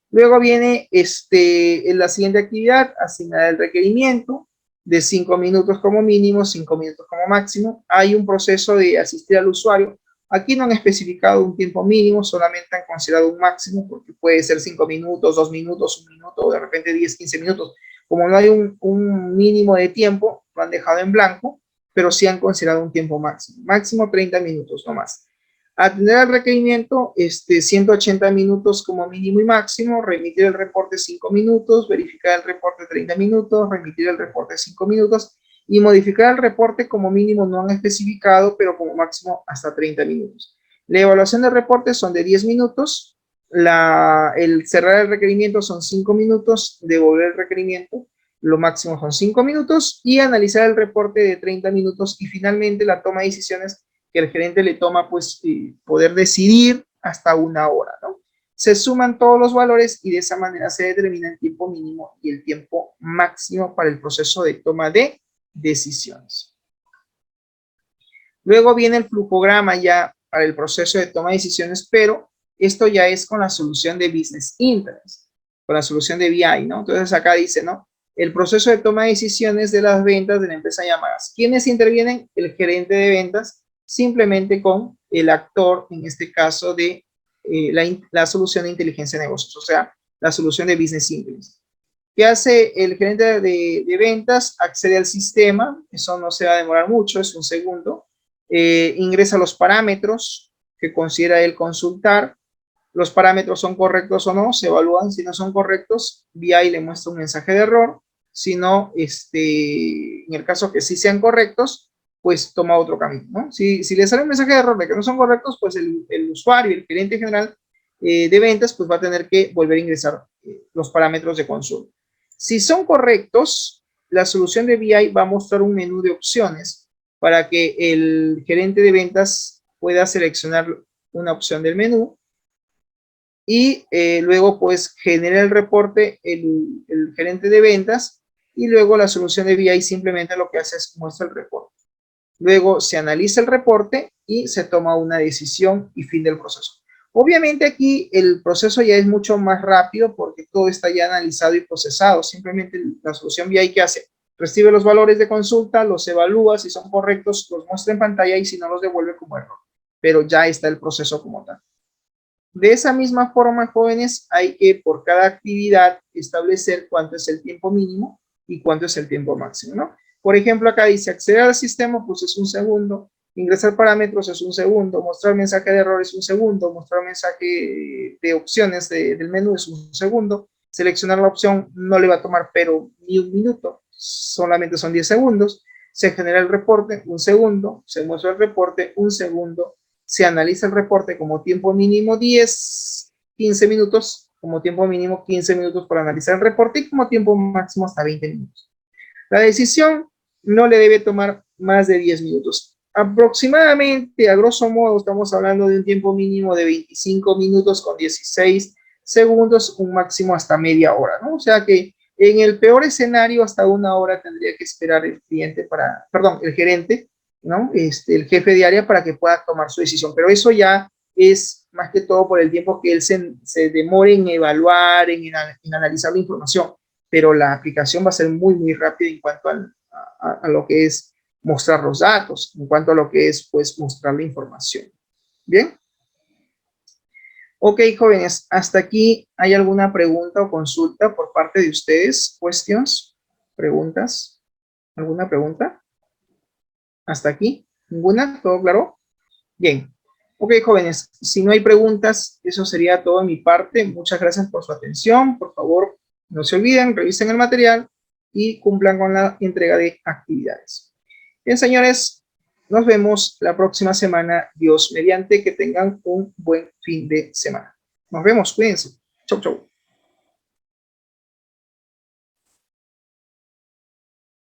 Luego viene en la siguiente actividad, asignar el requerimiento de 5 minutos como mínimo, 5 minutos como máximo. Hay un proceso de asistir al usuario. Aquí no han especificado un tiempo mínimo, solamente han considerado un máximo, porque puede ser 5 minutos, 2 minutos, 1 minuto, o de repente 10, 15 minutos. Como no hay un mínimo de tiempo, lo han dejado en blanco, pero sí han considerado un tiempo máximo. Máximo 30 minutos, no más. Atender al requerimiento, 180 minutos como mínimo y máximo, remitir el reporte 5 minutos, verificar el reporte 30 minutos, remitir el reporte 5 minutos y modificar el reporte como mínimo no han especificado, pero como máximo hasta 30 minutos. La evaluación de reportes son de 10 minutos, el cerrar el requerimiento son 5 minutos, devolver el requerimiento, lo máximo son 5 minutos y analizar el reporte de 30 minutos y finalmente la toma de decisiones que el gerente le toma pues poder decidir hasta 1 hora, ¿no? Se suman todos los valores y de esa manera se determina el tiempo mínimo y el tiempo máximo para el proceso de toma de decisiones. Luego viene el flujograma ya para el proceso de toma de decisiones, pero esto ya es con la solución de Business Intelligence, con la solución de BI, ¿no? Entonces acá dice, ¿no? El proceso de toma de decisiones de las ventas de la empresa llamadas. ¿Quiénes intervienen? El gerente de ventas, simplemente con el actor, en este caso de la solución de inteligencia de negocios, o sea, la solución de Business Intelligence. ¿Qué hace el gerente de ventas? Accede al sistema, eso no se va a demorar mucho, es un segundo. Ingresa los parámetros que considera él consultar. Los parámetros son correctos o no, se evalúan. Si no son correctos, BI le muestra un mensaje de error. Si no, en el caso que sí sean correctos, pues toma otro camino, ¿no? Si le sale un mensaje de error de que no son correctos, pues el usuario, el gerente general de ventas, pues va a tener que volver a ingresar los parámetros de consulta. Si son correctos, la solución de BI va a mostrar un menú de opciones para que el gerente de ventas pueda seleccionar una opción del menú y luego pues genera el reporte el gerente de ventas y luego la solución de BI simplemente lo que hace es muestra el reporte. Luego se analiza el reporte y se toma una decisión y fin del proceso. Obviamente aquí el proceso ya es mucho más rápido porque todo está ya analizado y procesado. Simplemente la solución BI que hace, recibe los valores de consulta, los evalúa, si son correctos, los muestra en pantalla y si no los devuelve como error. Pero ya está el proceso como tal. De esa misma forma, jóvenes, hay que por cada actividad establecer cuánto es el tiempo mínimo y cuánto es el tiempo máximo, ¿no? Por ejemplo, acá dice acceder al sistema, pues es 1 segundo, ingresar parámetros es 1 segundo, mostrar mensaje de error es 1 segundo, mostrar mensaje de opciones del menú es 1 segundo, seleccionar la opción no le va a tomar pero ni 1 minuto, solamente son 10 segundos, se genera el reporte 1 segundo, se muestra el reporte 1 segundo, se analiza el reporte como tiempo mínimo 10, 15 minutos, como tiempo mínimo 15 minutos para analizar el reporte y como tiempo máximo hasta 20 minutos. La decisión no le debe tomar más de 10 minutos. Aproximadamente, a grosso modo, estamos hablando de un tiempo mínimo de 25 minutos con 16 segundos, un máximo hasta media hora, ¿no? O sea que en el peor escenario, hasta una hora tendría que esperar el cliente para, perdón, el gerente, ¿no? El jefe de área para que pueda tomar su decisión. Pero eso ya es más que todo por el tiempo que él se demore en evaluar, en analizar la información. Pero la aplicación va a ser muy, muy rápida en cuanto a lo que es mostrar los datos, en cuanto a lo que es, pues, mostrar la información. ¿Bien? Ok, jóvenes, hasta aquí, ¿hay alguna pregunta o consulta por parte de ustedes? ¿Cuestiones? ¿Preguntas? ¿Alguna pregunta? ¿Hasta aquí? ¿Ninguna? ¿Todo claro? Bien. Ok, jóvenes, si no hay preguntas, eso sería todo de mi parte. Muchas gracias por su atención. Por favor, no se olviden, revisen el material y cumplan con la entrega de actividades. Bien, señores, nos vemos la próxima semana. Dios mediante, que tengan un buen fin de semana. Nos vemos, cuídense. Chau, chau.